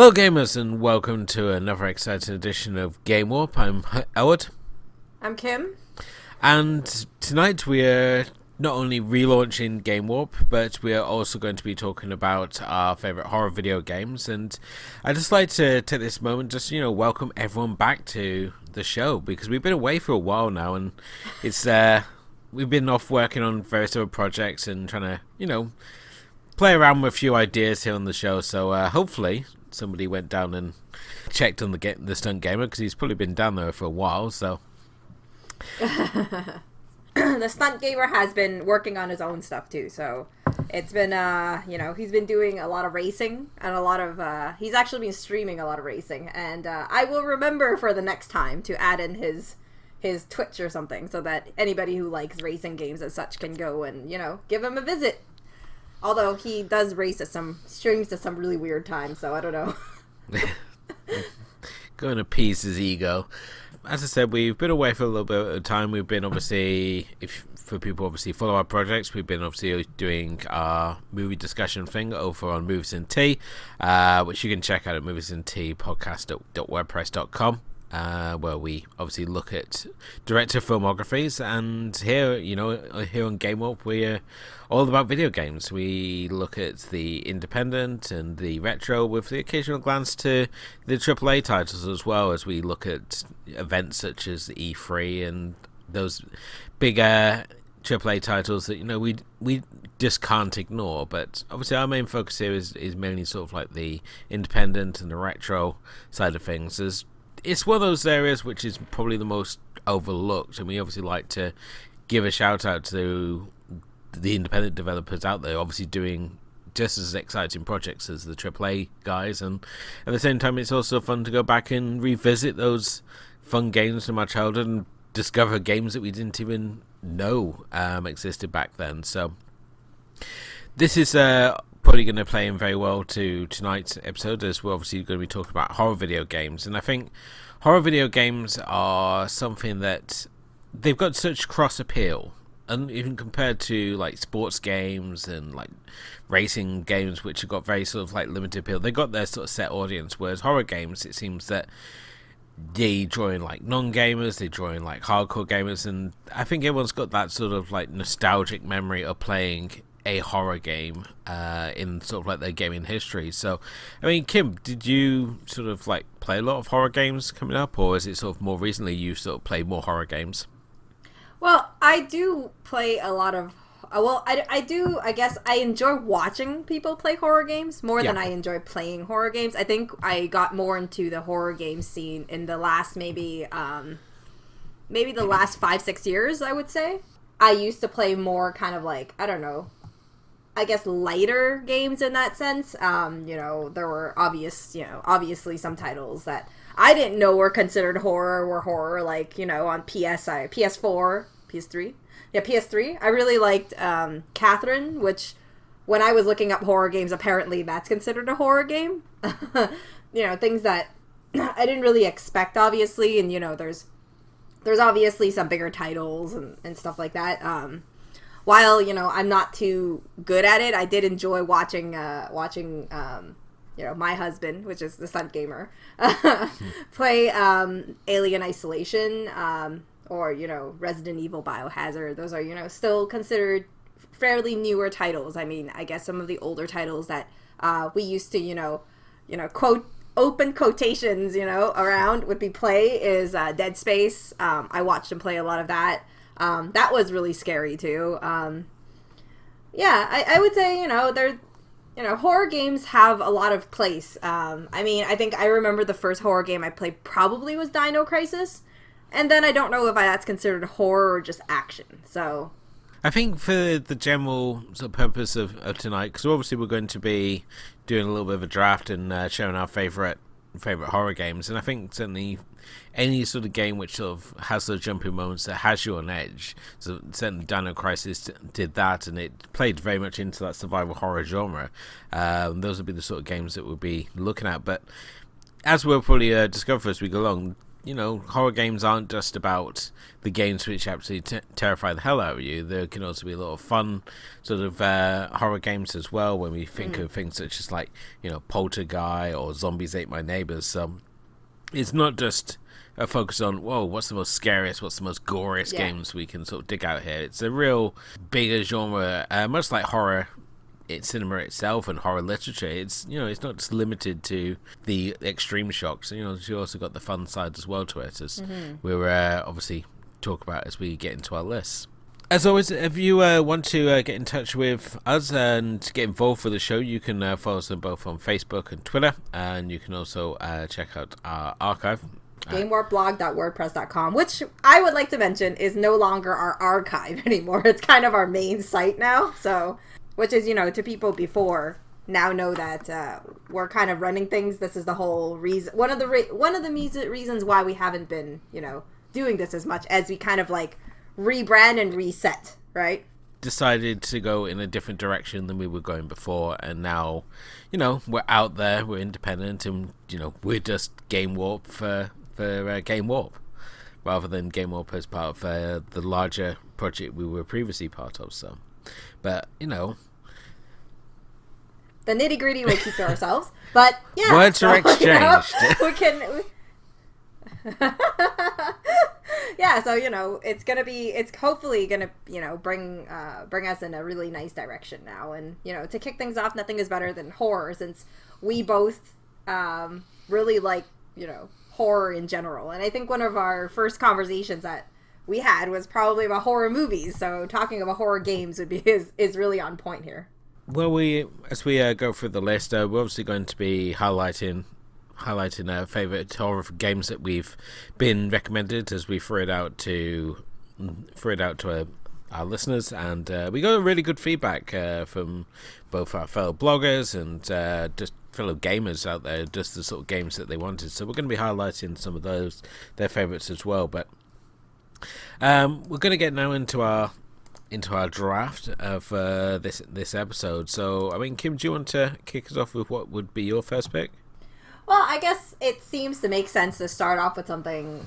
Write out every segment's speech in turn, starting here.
Hello gamers and welcome to another exciting edition of Game Warp. I'm Elwood. I'm Kim. And tonight we are not only relaunching Game Warp, but we are also going to be talking about our favourite horror video games. And I'd just like to take this moment just, welcome everyone back to the show, because we've been away for a while now and it's we've been off working on various other projects and trying to, play around with a few ideas here on the show. So hopefully somebody went down and checked on the Stunt Gamer, because he's probably been down there for a while. So The Stunt Gamer has been working on his own stuff too. So it's been, he's been doing a lot of racing and a lot of, he's actually been streaming a lot of racing. And I will remember for the next time to add in his Twitch or something, so that anybody who likes racing games as such can go and, give him a visit. Although he does streams at some really weird times, so I don't know. Going to appease his ego. As I said, we've been away for a little bit of time. We've been obviously, for people obviously follow our projects, we've been obviously doing our movie discussion thing over on Movies and Tea, which you can check out at moviesandteapodcast.wordpress.com. Where we obviously look at director filmographies, and here on Game Warp we're all about video games. We look at the independent and the retro with the occasional glance to the AAA titles, as well as we look at events such as the E3 and those bigger AAA titles that we just can't ignore. But obviously our main focus here is mainly sort of like the independent and the retro side of things. It's one of those areas which is probably the most overlooked, and we obviously like to give a shout out to the independent developers out there, obviously doing just as exciting projects as the AAA guys, and at the same time it's also fun to go back and revisit those fun games from our childhood and discover games that we didn't even know existed back then. So this is probably going to play in very well to tonight's episode, as we're obviously going to be talking about horror video games. And I think horror video games are something that they've got such cross appeal, and even compared to like sports games and like racing games, which have got very sort of like limited appeal, they got their sort of set audience. Whereas horror games, it seems that they draw in like non-gamers, they draw in like hardcore gamers, and I think everyone's got that sort of like nostalgic memory of playing a horror game in sort of like their gaming history. So, I mean, Kim, did you sort of like play a lot of horror games coming up, or is it sort of more recently you sort of played more horror games? Well, I do play a lot of... I do, I guess, I enjoy watching people play horror games more than I enjoy playing horror games. I think I got more into the horror game scene in the last maybe the last 5-6 years, I would say. I used to play more kind of like, I don't know, I guess lighter games in that sense. There were obviously some titles that I didn't know were considered horror, like, on PS4, PS3. Yeah, PS3. I really liked Catherine, which when I was looking up horror games, apparently that's considered a horror game. Things that I didn't really expect, obviously, and there's obviously some bigger titles and stuff like that. While, I'm not too good at it, I did enjoy watching my husband, which is the Stunt Gamer, play Alien Isolation, or, Resident Evil Biohazard. Those are, still considered fairly newer titles. I mean, I guess some of the older titles that we used to, quote, open quotations, around would be play is Dead Space. I watched him play a lot of that. That was really scary too. I would say, horror games have a lot of place. I think I remember the first horror game I played probably was Dino Crisis, and then I don't know if that's considered horror or just action. So I think for the general sort of purpose of tonight, because obviously we're going to be doing a little bit of a draft and showing our favorite horror games, and I think certainly any sort of game which sort of has those jumping moments that has you on edge, so certainly Dino Crisis did that, and it played very much into that survival horror genre. Those would be the sort of games that we'll be looking at. But as we'll probably discover as we go along, horror games aren't just about the games which absolutely terrify the hell out of you. There can also be a lot of fun sort of horror games as well, when we think of things such as like, Poltergeist or Zombies Ate My Neighbors. So it's not just a focus on, what's the most scariest, what's the most goriest games we can sort of dig out here. It's a real bigger genre, much like horror. It's cinema itself and horror literature. It's it's not just limited to the extreme shocks. You also got the fun side as well to it, as we'll obviously talk about as we get into our lists. As always, if you want to get in touch with us and get involved with the show, you can follow us both on Facebook and Twitter, and you can also check out our archive. GameWarpBlog.wordpress.com, which I would like to mention is no longer our archive anymore. It's kind of our main site now. So, which is, to people before now know that we're kind of running things. This is the whole reason. One of the reasons why we haven't been, doing this as much, as we kind of like rebrand and reset, right? Decided to go in a different direction than we were going before, and now, we're out there, we're independent, and we're just Game Warp for Game Warp, rather than Game Warp as part of the larger project we were previously part of. So, but the nitty gritty we'll keep to ourselves. But yeah, words are exchanged. We can. Yeah, so it's hopefully gonna bring us in a really nice direction now, and to kick things off, nothing is better than horror, since we both really like horror in general, and I think one of our first conversations that we had was probably about horror movies. So talking about horror games is really on point here. Well, as we go through the list, we're obviously going to be highlighting our favourite horror games that we've been recommended as we threw it out to our listeners, and we got really good feedback from both our fellow bloggers and just fellow gamers out there, just the sort of games that they wanted. So we're going to be highlighting some of their favourites as well. But we're going to get now into our draft of this episode. So, I mean, Kim, do you want to kick us off with what would be your first pick? Well, I guess it seems to make sense to start off with something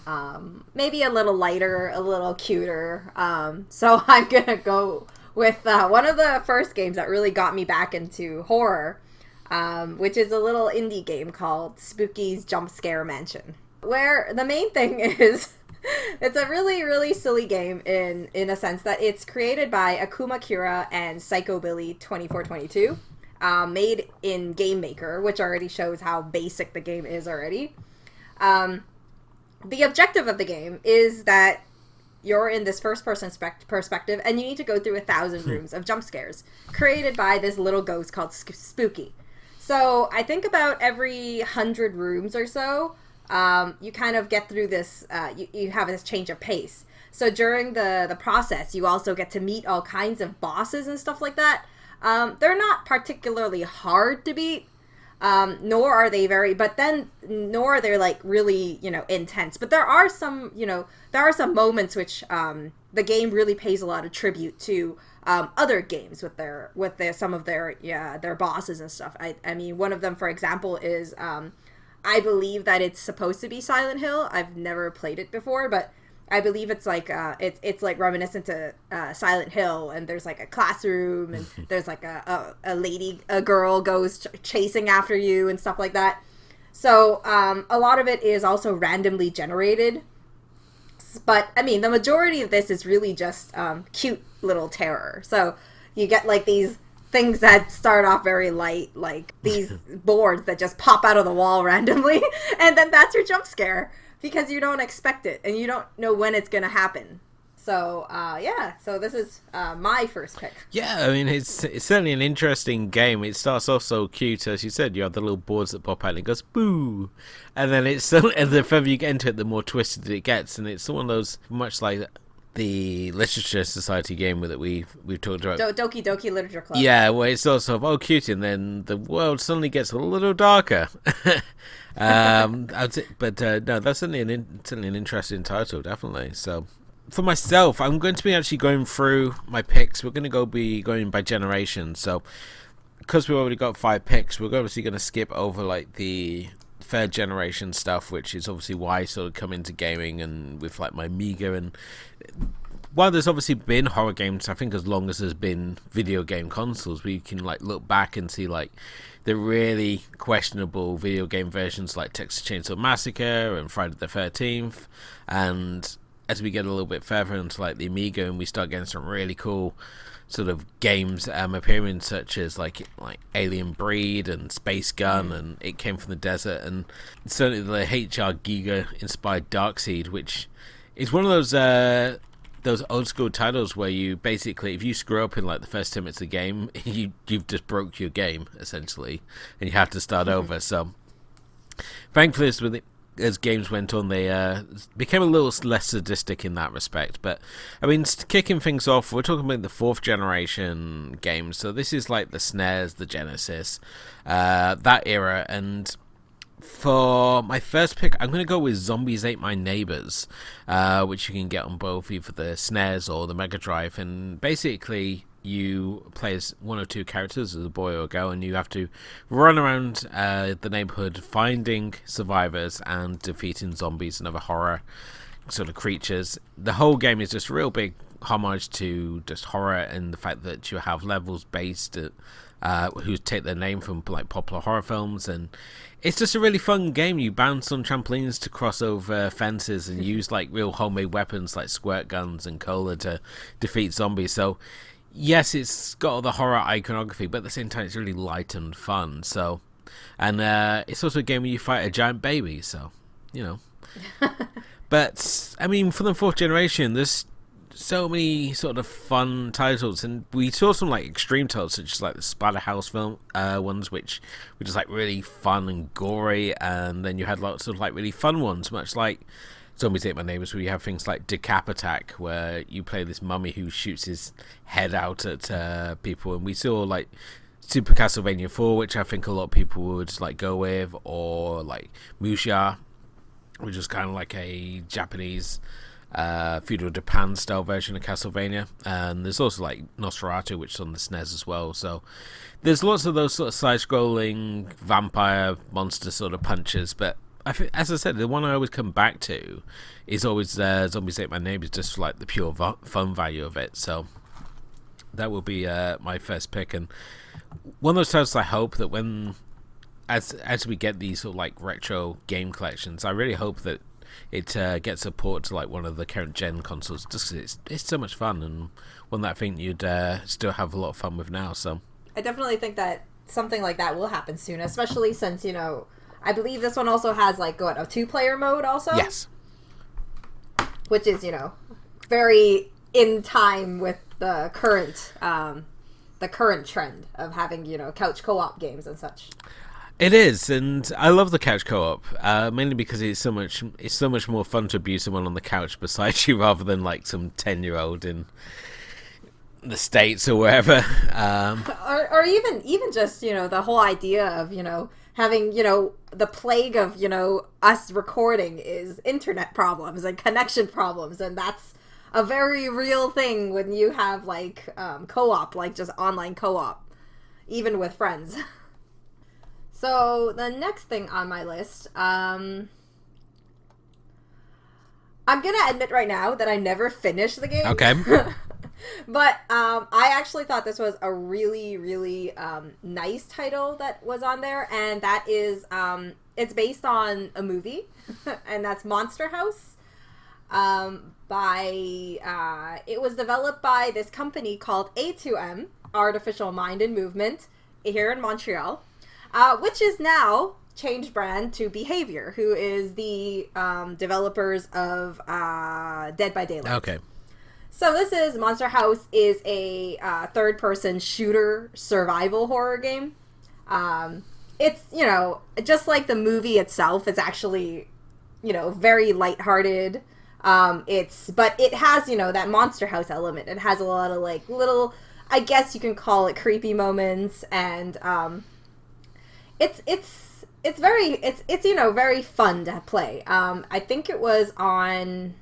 maybe a little lighter, a little cuter. So I'm going to go with one of the first games that really got me back into horror, which is a little indie game called Spooky's Jump Scare Mansion, where the main thing is it's a really, really silly game in a sense that it's created by Akuma Kira and Psycho Billy 2422. Made in Game Maker, which already shows how basic the game is already. The objective of the game is that you're in this first-person perspective, and you need to go through 1,000 rooms of jump scares created by this little ghost called Spooky. So I think about every 100 rooms or so, you kind of get through this, you have this change of pace. So during the process, you also get to meet all kinds of bosses and stuff like that. They're not particularly hard to beat, nor are they nor are they like really, intense. But there are some moments which the game really pays a lot of tribute to other games with some of their bosses and stuff. I mean, one of them, for example, is I believe that it's supposed to be Silent Hill. I've never played it before, but I believe it's like it's like reminiscent to Silent Hill, and there's like a classroom, and there's like a girl goes chasing after you and stuff like that. So a lot of it is also randomly generated, but I mean the majority of this is really just cute little terror. So you get like these things that start off very light, like these boards that just pop out of the wall randomly, and then that's your jump scare. Because you don't expect it, and you don't know when it's going to happen. So, so this is my first pick. Yeah, I mean, it's certainly an interesting game. It starts off so cute, as you said. You have the little boards that pop out, and it goes, boo! And then and the further you get into it, the more twisted it gets. And it's one of those, much like the Literature Society game that we've talked about. Doki Doki Literature Club. Yeah, where it's sort of, cute, and then the world suddenly gets a little darker. No, that's certainly an interesting title, definitely. So, for myself, I'm going to be actually going through my picks. We're going to be going by generation. So, because we've already got 5 picks, we're obviously going to skip over like the third generation stuff, which is obviously why I sort of come into gaming and with like my Amiga. And while there's obviously been horror games, I think as long as there's been video game consoles, we can like look back and see like the really questionable video game versions like Texas Chainsaw Massacre and Friday the 13th. And as we get a little bit further into like the Amiga, and we start getting some really cool sort of games appearing, such as like Alien Breed and Space Gun and It Came from the Desert, and certainly the HR Giga inspired Darkseid, which is one of those old school titles where you basically, if you screw up in like the first 10 minutes of the game, you've just broke your game essentially, and you have to start over. So thankfully, as games went on, they became a little less sadistic in that respect. But I mean, kicking things off, we're talking about the fourth generation games. So this is like the SNES, the Genesis, that era. And for my first pick, I'm going to go with Zombies Ate My Neighbors, which you can get on both either the SNES or the Mega Drive. And basically, you play as one or two characters, as a boy or a girl, and you have to run around the neighborhood finding survivors and defeating zombies and other horror sort of creatures. The whole game is just a real big homage to just horror, and the fact that you have levels based who take their name from like popular horror films. And it's just a really fun game. You bounce on trampolines to cross over fences and use like real homemade weapons like squirt guns and cola to defeat zombies. So yes, it's got all the horror iconography, but at the same time, it's really light and fun. So, and it's also a game where you fight a giant baby. So, you know. But I mean, for the fourth generation, there's so many sort of fun titles, and we saw some like extreme titles, such as like the Splatterhouse film ones, which were just like really fun and gory. And then you had lots of like really fun ones, much like Zombies Ate My Neighbors, where you have things like Decap Attack, where you play this mummy who shoots his head out at people. And we saw like Super Castlevania 4, which I think a lot of people would like go with, or like Musha, which is kind of like a Japanese feudal Japan style version of Castlevania. And there's also like Nosferatu, which is on the SNES as well. So there's lots of those sort of side-scrolling vampire monster sort of punches, but as I said, the one I always come back to is always Zombies Ate My Neighbors, just for like the pure fun value of it. So that will be my first pick. And one of those titles I hope that as we get these sort of like retro game collections, I really hope that it gets a port to like one of the current gen consoles, just because it's so much fun, and one that I think you'd still have a lot of fun with now. So I definitely think that something like that will happen soon, especially since, you know, I believe this one also has like a 2-player mode also. Yes. Which is, you know, very in time with the current trend of having, you know, couch co-op games and such. It is, and I love the couch co-op, mainly because it's so much more fun to abuse someone on the couch beside you rather than like some 10-year-old in the States or wherever. Or even just, you know, the whole idea of, you know, having, you know, the plague of, you know, us recording is internet problems and connection problems, and that's a very real thing when you have like co-op, like just online co-op, even with friends. So the next thing on my list, I'm gonna admit right now that I never finished the game. Okay. But I actually thought this was a really, really nice title that was on there, and that is it's based on a movie, and that's Monster House. It was developed by this company called A2M, Artificial Mind and Movement, here in Montreal, which is now changed brand to Behavior, who is the developers of Dead by Daylight. Okay. So this is Monster House is a third-person shooter survival horror game. It's, you know, just like the movie itself, it's actually, you know, very lighthearted. But it has, you know, that Monster House element. It has a lot of like little, I guess you can call it creepy moments, and it's very you know, very fun to play. I think it was on.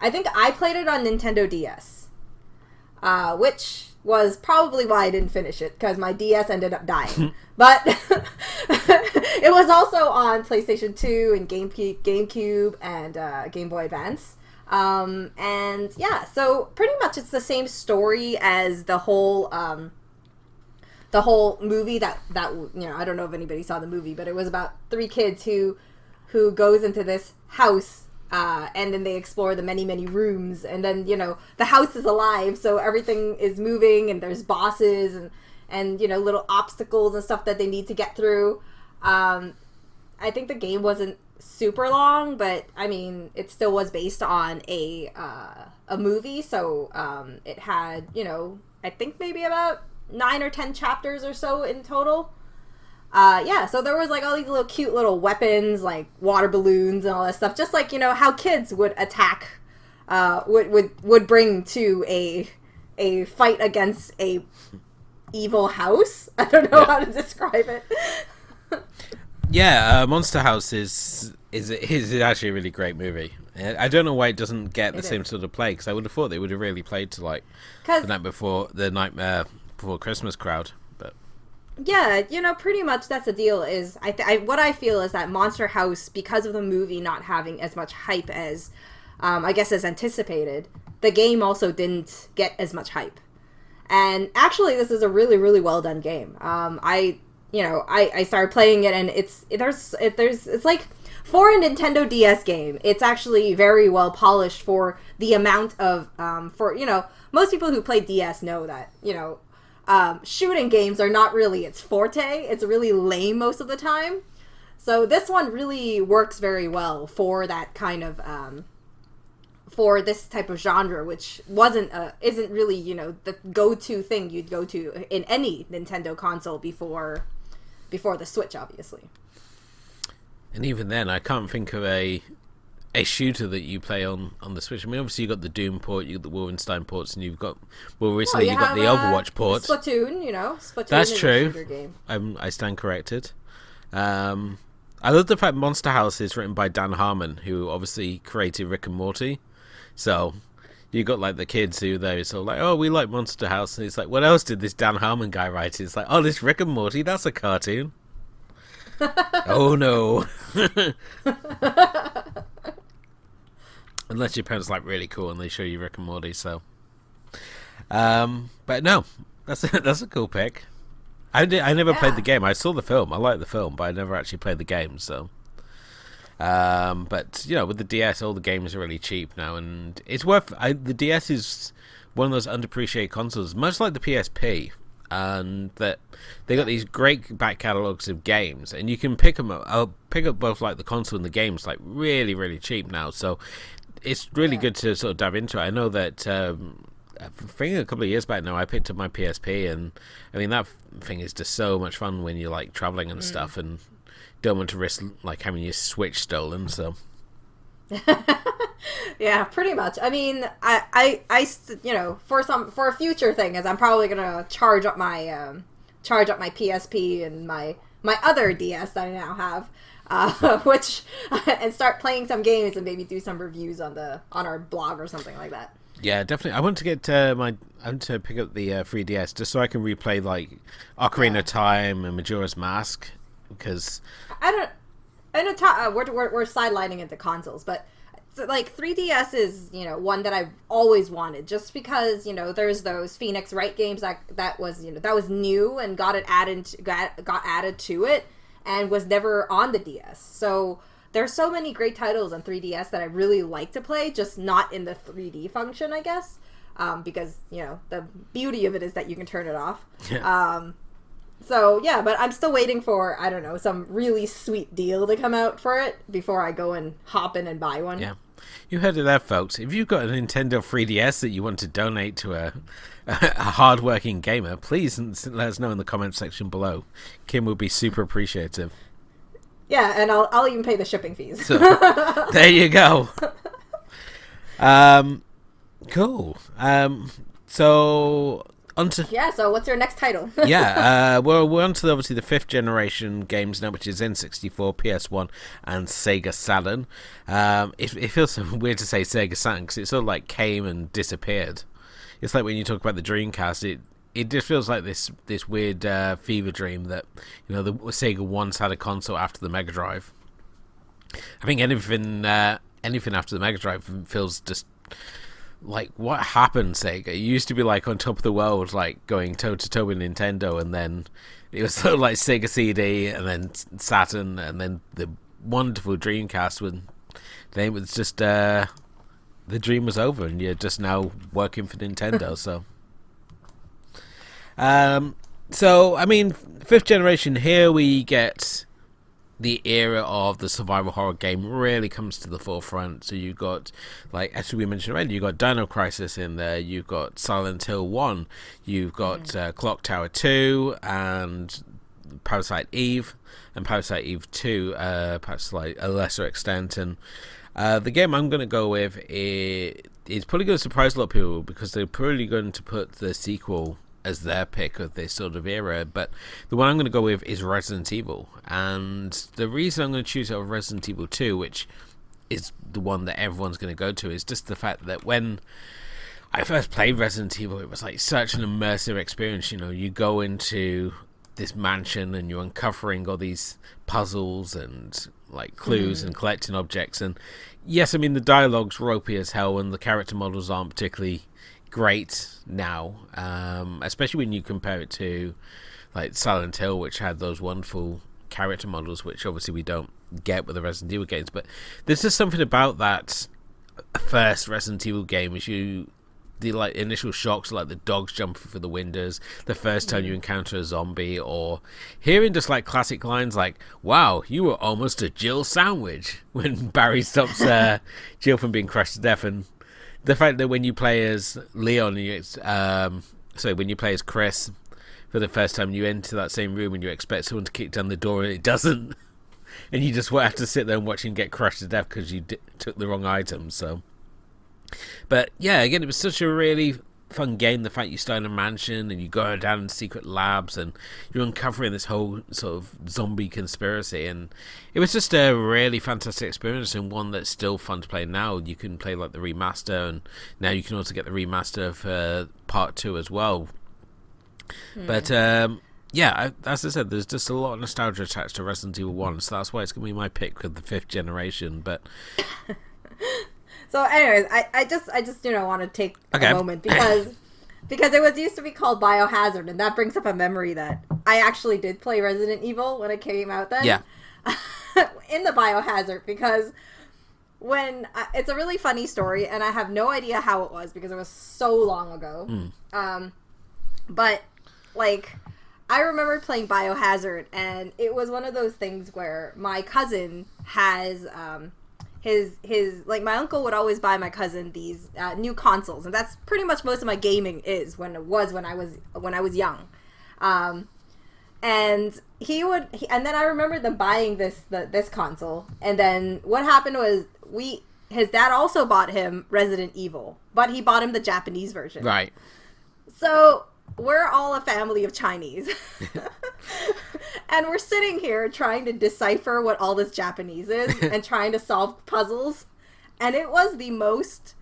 I think I played it on Nintendo DS. which was probably why I didn't finish it, because my DS ended up dying. But it was also on PlayStation 2 and GameCube and Game Boy Advance. And yeah, so pretty much it's the same story as the whole movie that I don't know if anybody saw the movie, but it was about three kids who goes into this house. And then they explore the many, many rooms. And then, the house is alive, so everything is moving, and there's bosses and little obstacles and stuff that they need to get through. I think the game wasn't super long, but, I mean, it still was based on a movie. So it had, I think maybe about 9 or 10 chapters or so in total. So there was like all these little cute little weapons, like water balloons and all that stuff, just like, how kids would attack, would bring to a fight against a evil house. I don't know how to describe it. Monster House is actually a really great movie. I don't know why it doesn't get the same sort of play, because I would have thought they would have really played to like the Nightmare Before Christmas crowd. Yeah, pretty much that's the deal. Is what I feel is that Monster House, because of the movie not having as much hype as, I guess, as anticipated, the game also didn't get as much hype. And actually, this is a really, really well done game. I started playing it, and it's like for a Nintendo DS game, it's actually very well polished for the amount of most people who play DS know that shooting games are not really its forte. It's really lame most of the time. So this one really works very well for that kind of for this type of genre, which isn't really the go-to thing you'd go to in any Nintendo console before the Switch, obviously. And even then, I can't think of a shooter that you play on the Switch. I mean, obviously you got the Doom port, you got the Wolfenstein ports, and you've got recently you got the Overwatch port. Splatoon, Splatoon. That's is true. A shooter game. I stand corrected. I love the fact Monster House is written by Dan Harmon, who obviously created Rick and Morty. So you got like the kids who they're sort of like, oh, we like Monster House, and it's like, what else did this Dan Harmon guy write? It's like, oh, this Rick and Morty, that's a cartoon. Oh no. Unless your parents like really cool and they show you Rick and Morty, so. But no, that's a cool pick. I never played the game. I saw the film. I like the film, but I never actually played the game. So, but with the DS, all the games are really cheap now, and it's worth. The DS is one of those underappreciated consoles, much like the PSP, and that they got these great back catalogs of games, and you can pick them up. I'll pick up both like the console and the games like really, really cheap now. So it's really good to sort of dive into it. I know that I think a couple of years back now I picked up my PSP, and I mean that thing is just so much fun when you're like traveling and stuff, and don't want to risk like having your Switch stolen. So yeah, pretty much. I mean, I for a future thing, is I'm probably gonna charge up my PSP and my other DS that I now have, which and start playing some games and maybe do some reviews on our blog or something like that. Yeah, definitely. I want to get I want to pick up the 3DS just so I can replay like Ocarina of Time and Majora's Mask, because we're sidelining into consoles, but so, like 3DS is one that I've always wanted, just because there's those Phoenix Wright games that was new and got added to it and was never on the DS. So there's so many great titles on 3DS that I really like to play, just not in the 3D function, I guess, because the beauty of it is that you can turn it off. Yeah. So yeah, but I'm still waiting for, I don't know, some really sweet deal to come out for it before I go and hop in and buy one. Yeah. You heard it there, folks. If you've got a Nintendo 3DS that you want to donate to a hard-working gamer, please let us know in the comment section below. Kim will be super appreciative. Yeah, and I'll even pay the shipping fees. So, there you go. Cool. So what's your next title? Well, we're on to obviously the 5th generation games now, which is N64, PS1, and Sega Saturn. It feels so weird to say Sega Saturn because it sort of like came and disappeared. it's like when you talk about the Dreamcast, it just feels like this weird fever dream that, you know, the Sega once had a console after the Mega Drive. I think anything after the Mega Drive feels just like, what happened, Sega? It used to be like on top of the world, like going toe to toe with Nintendo, and then it was sort of like Sega CD, and then Saturn, and then the wonderful Dreamcast. When then it was just the dream was over, and you're just now working for Nintendo. So I mean, fifth generation, here we get the era of the survival horror game really comes to the forefront. So you got, like, as we mentioned already, you got Dino Crisis in there, you've got Silent Hill 1, you've got Clock Tower 2, and Parasite Eve, and Parasite Eve 2, perhaps like a lesser extent. And the game I'm going to go with is probably going to surprise a lot of people, because they're probably going to put the sequel as their pick of this sort of era, but the one I'm going to go with is Resident Evil. And the reason I'm going to choose over Resident Evil 2, which is the one that everyone's going to go to, is just the fact that when I first played Resident Evil, it was like such an immersive experience. You know, you go into this mansion and you're uncovering all these puzzles and like clues and collecting objects. And yes, I mean, the dialogue's ropey as hell, and the character models aren't particularly great now, especially when you compare it to like Silent Hill, which had those wonderful character models, which obviously we don't get with the Resident Evil games. But there's just something about that first Resident Evil game, which the like initial shocks, like the dogs jumping through the windows, the first time you encounter a zombie, or hearing just like classic lines like, "Wow, you were almost a Jill sandwich," when Barry stops Jill from being crushed to death. And the fact that when you play as Leon, when you play as Chris for the first time, you enter that same room and you expect someone to kick down the door and it doesn't, and you just have to sit there and watch him get crushed to death because you took the wrong item. So, but yeah, again, it was such a really fun game. The fact you start in a mansion and you go down in secret labs and you're uncovering this whole sort of zombie conspiracy, and it was just a really fantastic experience, and one that's still fun to play now. You can play like the remaster, and now you can also get the remaster for part 2 as well. But yeah, as I said, there's just a lot of nostalgia attached to Resident Evil 1, so that's why it's going to be my pick for the 5th generation. But so anyways, I just want to take a moment because it was used to be called Biohazard, and that brings up a memory that I actually did play Resident Evil when it came out then. Yeah. In the Biohazard, because when it's a really funny story, and I have no idea how it was because it was so long ago. But like, I remember playing Biohazard, and it was one of those things where my cousin has his like, my uncle would always buy my cousin these new consoles, and that's pretty much most of my gaming is when I was young. And and then I remember them buying this console, and then what happened was his dad also bought him Resident Evil, but he bought him the Japanese version. Right. So we're all a family of Chinese. And we're sitting here trying to decipher what all this Japanese is and trying to solve puzzles. And it was the most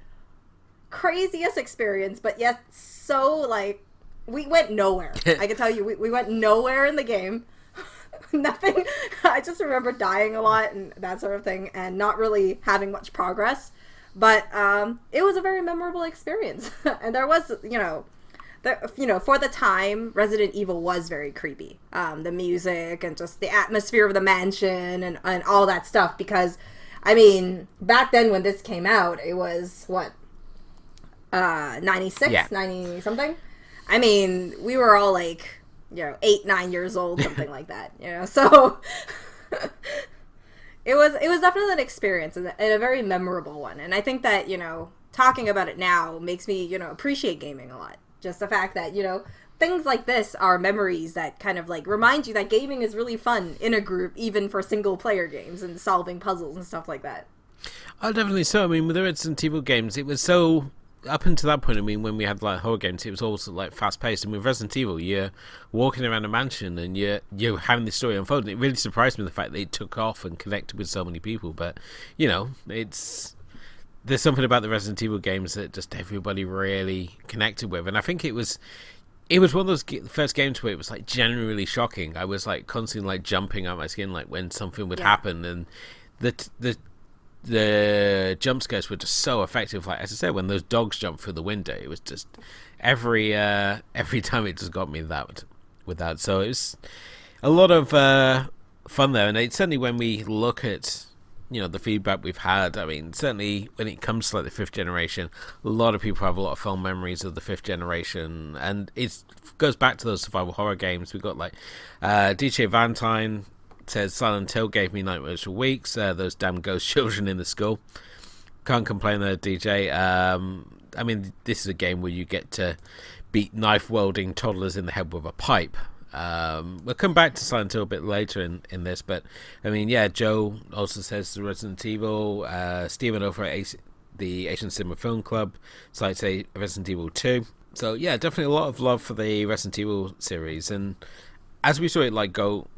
craziest experience, but yet so, like, we went nowhere. I can tell you, we went nowhere in the game. Nothing. I just remember dying a lot and that sort of thing, and not really having much progress. But it was a very memorable experience. And there was, for the time, Resident Evil was very creepy. The music and just the atmosphere of the mansion and all that stuff. Because, I mean, back then when this came out, it was, 96? Yeah. 90 something? I mean, we were all like, 8, 9 years old, something like that. So it was definitely an experience, and a very memorable one. And I think that, talking about it now makes me, appreciate gaming a lot. Just the fact that, things like this are memories that kind of like remind you that gaming is really fun in a group, even for single player games and solving puzzles and stuff like that. Oh, definitely so. I mean, with the Resident Evil games, it was so, up until that point, I mean, when we had like horror games, it was also like fast paced. And with Resident Evil, you're walking around a mansion and you're having this story unfold. And it really surprised me, the fact that it took off and connected with so many people. But, there's something about the Resident Evil games that just everybody really connected with, and I think it was one of those first games where it was like genuinely shocking. I was like constantly like jumping out my skin like when something would happen, and the jump scares were just so effective. Like as I said, when those dogs jumped through the window, it was just every time it just got me with that. So it was a lot of fun there, and it's certainly when we look at the feedback we've had. I mean, certainly when it comes to like the fifth generation, a lot of people have a lot of fond memories of the fifth generation, and it goes back to those survival horror games. We've got like DJ Valentine says Silent Hill gave me nightmares for weeks. Those damn ghost children in the school. Can't complain there, DJ. I mean, this is a game where you get to beat knife wielding toddlers in the head with a pipe. We'll come back to Silent Hill a bit later in this, but I mean, yeah, Joe also says the Resident Evil. Stephen over at the Asian Cinema Film Club cites say Resident Evil 2. So yeah, definitely a lot of love for the Resident Evil series, and as we saw it like go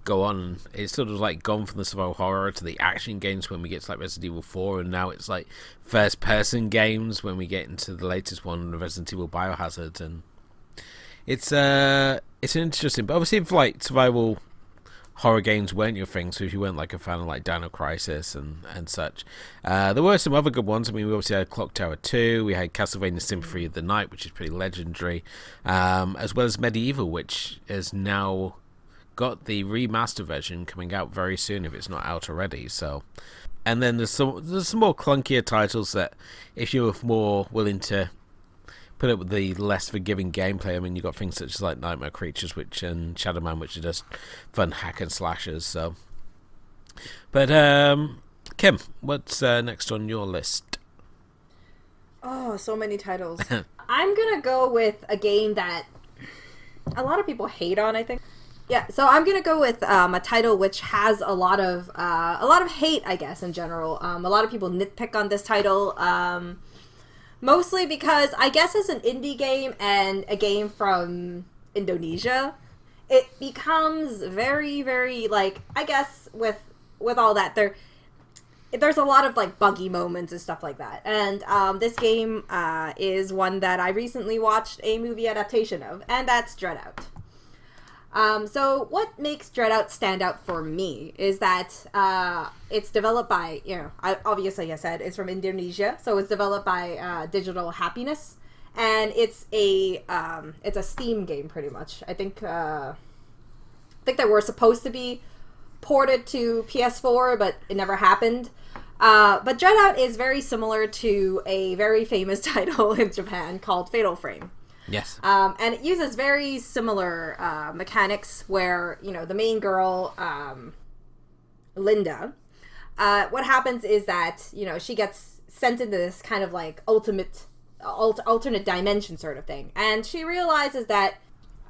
on, it's sort of like gone from the survival horror to the action games when we get to like Resident Evil 4, and now it's like first person games when we get into the latest one, the Resident Evil Biohazard, and it's an interesting, but obviously if like survival horror games weren't your thing, so if you weren't like a fan of like Dino Crisis and such, there were some other good ones. I mean, we obviously had Clock Tower 2, we had Castlevania Symphony of the Night, which is pretty legendary, as well as Medieval, which is now got the remaster version coming out very soon if it's not out already. So, and then there's some more clunkier titles that if you're more willing to put up with the less forgiving gameplay, I mean, you got things such as like Nightmare Creatures and Shadow Man, which are just fun hack and slashers. So, but Kim, what's next on your list? Oh, so many titles. I'm gonna go with a game that a lot of people hate on, I think. Yeah, so I'm gonna go with a title which has a lot of hate, I guess, in general. A lot of people nitpick on this title, mostly because I guess it's an indie game and a game from Indonesia. It becomes very, very like, I guess with all that there's a lot of like buggy moments and stuff like that. And this game is one that I recently watched a movie adaptation of, and that's Dread Out. So what makes Dread Out stand out for me is that it's developed by, obviously I said it's from Indonesia, so it's developed by Digital Happiness, and it's a Steam game pretty much. I think they were supposed to be ported to PS4, but it never happened. But Dread Out is very similar to a very famous title in Japan called Fatal Frame. Yes. And it uses very similar mechanics where, the main girl, Linda, what happens is that, she gets sent into this kind of like alternate dimension sort of thing. And she realizes that,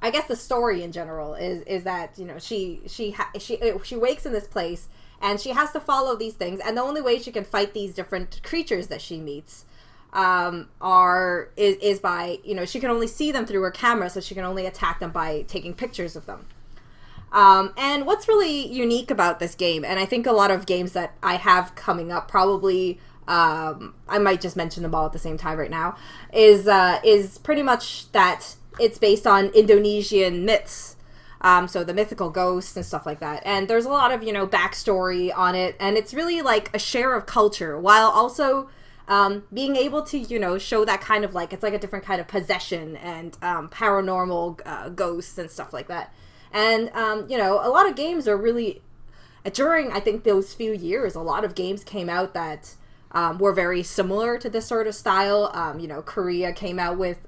I guess the story in general is that, she wakes in this place and she has to follow these things. And the only way she can fight these different creatures that she meets is by, she can only see them through her camera, so she can only attack them by taking pictures of them. And what's really unique about this game, and I think a lot of games that I have coming up probably, I might just mention them all at the same time right now, is pretty much that it's based on Indonesian myths. So the mythical ghosts and stuff like that. And there's a lot of, backstory on it, and it's really like a share of culture, while also being able to, show that kind of like, it's like a different kind of possession and paranormal ghosts and stuff like that. And, a lot of games are really, during, I think, those few years, a lot of games came out that were very similar to this sort of style. Korea came out with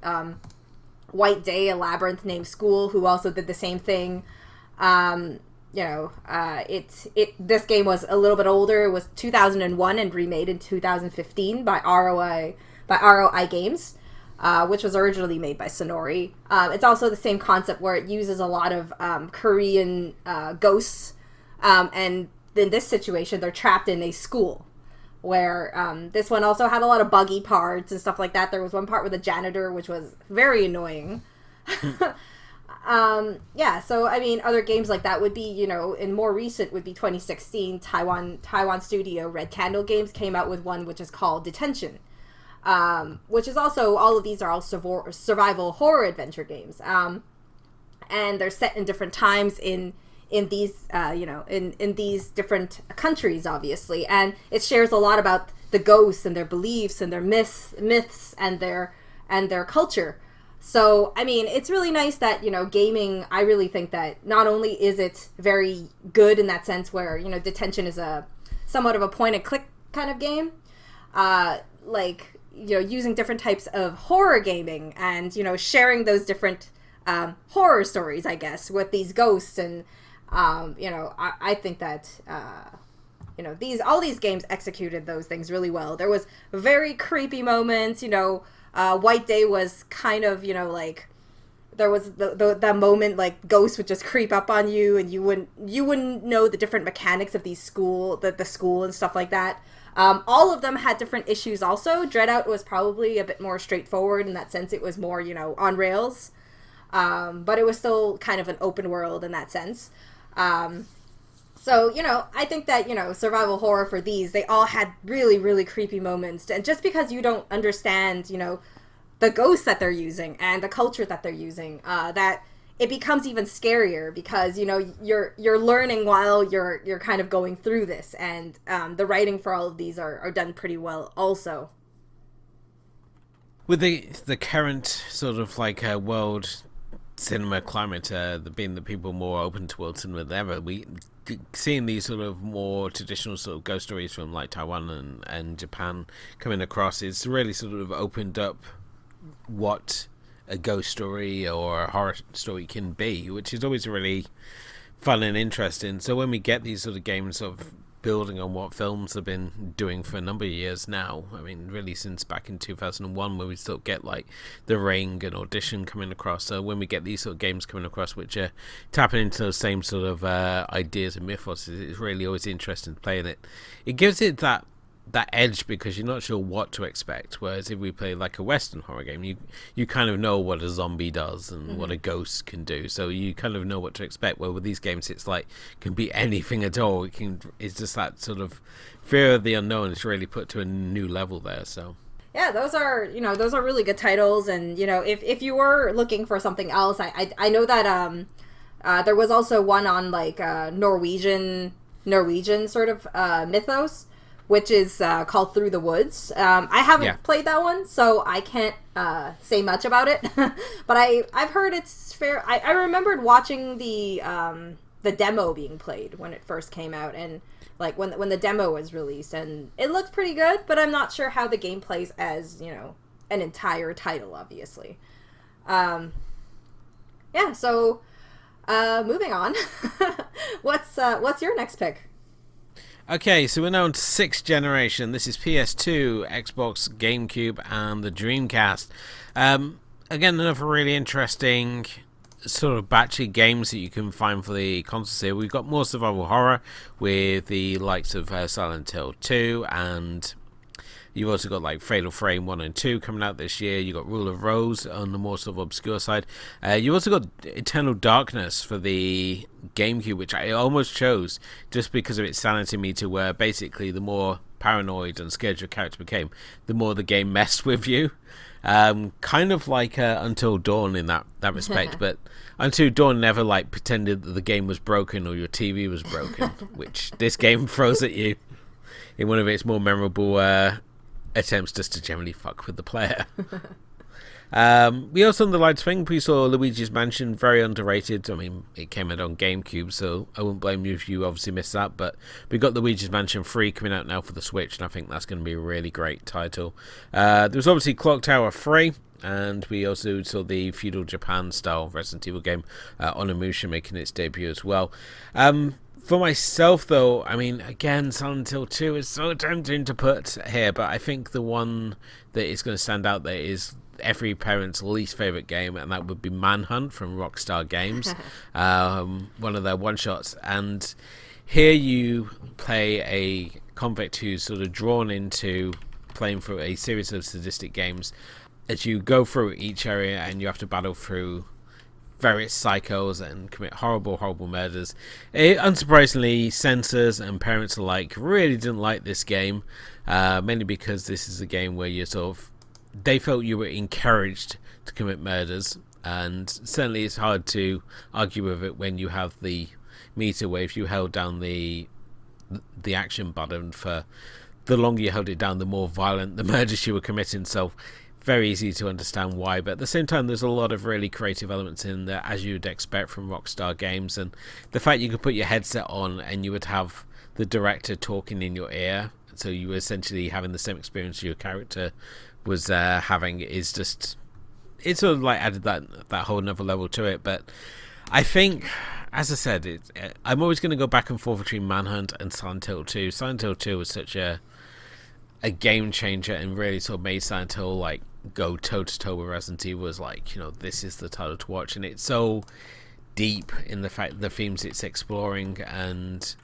White Day, a labyrinth named School, who also did the same thing. This game was a little bit older. It was 2001 and remade in 2015 by ROI Games, which was originally made by Sonori. It's also the same concept where it uses a lot of Korean ghosts, and in this situation, they're trapped in a school. Where this one also had a lot of buggy parts and stuff like that. There was one part with a janitor, which was very annoying. Yeah, so I mean, other games like that would be, in more recent would be 2016. Taiwan studio Red Candle Games came out with one which is called Detention, which is also, all of these are all survival horror adventure games, and they're set in different times in these in these different countries, obviously, and it shares a lot about the ghosts and their beliefs and their myths and their culture. So, I mean, it's really nice that, gaming, I really think that not only is it very good in that sense where, Detention is a somewhat of a point and click kind of game, using different types of horror gaming and, sharing those different horror stories, I guess, with these ghosts. And, I think that, all these games executed those things really well. There was very creepy moments, White Day was kind of, there was the moment like ghosts would just creep up on you and you wouldn't know the different mechanics of the school and stuff like that. All of them had different issues also. Dreadout was probably a bit more straightforward in that sense. It was more, on rails. But it was still kind of an open world in that sense. So, I think that, survival horror for these, they all had really, really creepy moments. And just because you don't understand, the ghosts that they're using and the culture that they're using, that it becomes even scarier because, you're learning while you're kind of going through this. And the writing for all of these are done pretty well also. With the current sort of world cinema climate, being that people are more open to world cinema than ever, we seeing these sort of more traditional sort of ghost stories from Taiwan and Japan coming across, it's really sort of opened up what a ghost story or a horror story can be, which is always really fun and interesting. So when we get these sort of games of building on what films have been doing for a number of years now, I mean, really since back in 2001, where we still get The Ring and Audition coming across. So when we get these sort of games coming across which are tapping into those same sort of ideas and mythos, it's really always interesting playing it. It gives it that edge because you're not sure what to expect, whereas if we play a Western horror game, you kind of know what a zombie does and what a ghost can do, so you kind of know what to expect. Where with these games it's can be anything at all. It's just that sort of fear of the unknown is really put to a new level there. So yeah, those are really good titles. And if you were looking for something else, I know that there was also one on Norwegian sort of mythos, which is called Through the Woods. I haven't played that one, so I can't say much about it. But I've heard it's fair. I remembered watching the demo being played when it first came out, and when the demo was released, and it looked pretty good. But I'm not sure how the game plays as an entire title, obviously. So moving on. What's your next pick? Okay, so we're now on 6th generation. This is PS2, Xbox, GameCube, and the Dreamcast. Again, another really interesting sort of batch of games that you can find for the consoles here. We've got more survival horror with the likes of Silent Hill 2, and you've also got Fatal Frame 1 and 2 coming out this year. You've got Rule of Rose on the more sort of obscure side. You also got Eternal Darkness for the GameCube, which I almost chose just because of its sanity meter, where basically the more paranoid and scared your character became, the more the game messed with you. Kind of like Until Dawn in that respect, but Until Dawn never pretended that the game was broken or your TV was broken, which this game throws at you in one of its more memorable attempts just to generally fuck with the player. We also on the light swing, we saw Luigi's Mansion, very underrated. I mean, it came out on GameCube, so I wouldn't blame you if you obviously missed that, but we got Luigi's Mansion 3 coming out now for the Switch, and I think that's going to be a really great title. There was obviously Clock Tower 3, and we also saw the feudal Japan style Resident Evil game, Onimusha, making its debut as well. For myself, though, I mean, again, Silent Hill 2 is so tempting to put here, but I think the one that is going to stand out there is every parent's least favourite game, and that would be Manhunt from Rockstar Games, one of their one-shots. And here you play a convict who's sort of drawn into playing through a series of sadistic games as you go through each area, and you have to battle through various psychos and commit horrible, horrible murders. Unsurprisingly, censors and parents alike really didn't like this game, mainly because this is a game where you they felt you were encouraged to commit murders, and certainly it's hard to argue with it when you have the meter where if you held down the action button for the longer you held it down, the more violent the murders you were committing. So very easy to understand why, but at the same time there's a lot of really creative elements in there, as you'd expect from Rockstar Games, and the fact you could put your headset on and you would have the director talking in your ear, so you were essentially having the same experience your character was having, is just, it sort of like added that whole another level to it. But I think, as I said, I'm always going to go back and forth between Manhunt and Silent Hill 2. Silent Hill 2 was such a game changer and really sort of made Silent Hill like go toe to toe with Resident Evil. Was like, this is the title to watch, and it's so deep in the fact the themes it's exploring and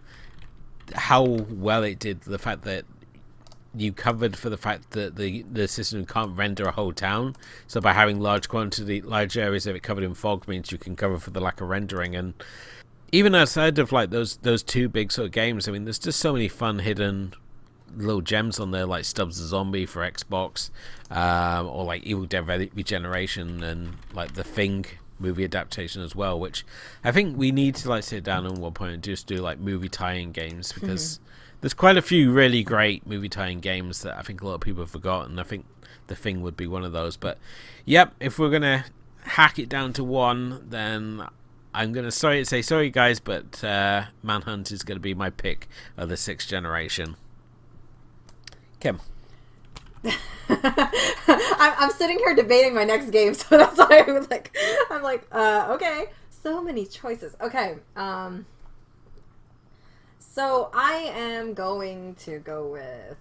how well it did. The fact that you covered for the fact that the system can't render a whole town, so by having large areas of it covered in fog means you can cover for the lack of rendering. And even outside of like those two big sort of games, I mean, there's just so many fun hidden little gems on there, like Stubbs the Zombie for Xbox, or like Evil Dead Regeneration, and like the Thing movie adaptation as well, which I think we need to like sit down at one point and just do like movie tie-in games, because there's quite a few really great movie tie-in games that I think a lot of people have forgotten. I think the Thing would be one of those. But yep, if we're gonna hack it down to one, then I'm gonna say sorry guys, but Manhunt is gonna be my pick of the 6th generation. Kim. I'm sitting here debating my next game, so that's why I'm like, okay, so many choices. Okay, so I am going to go with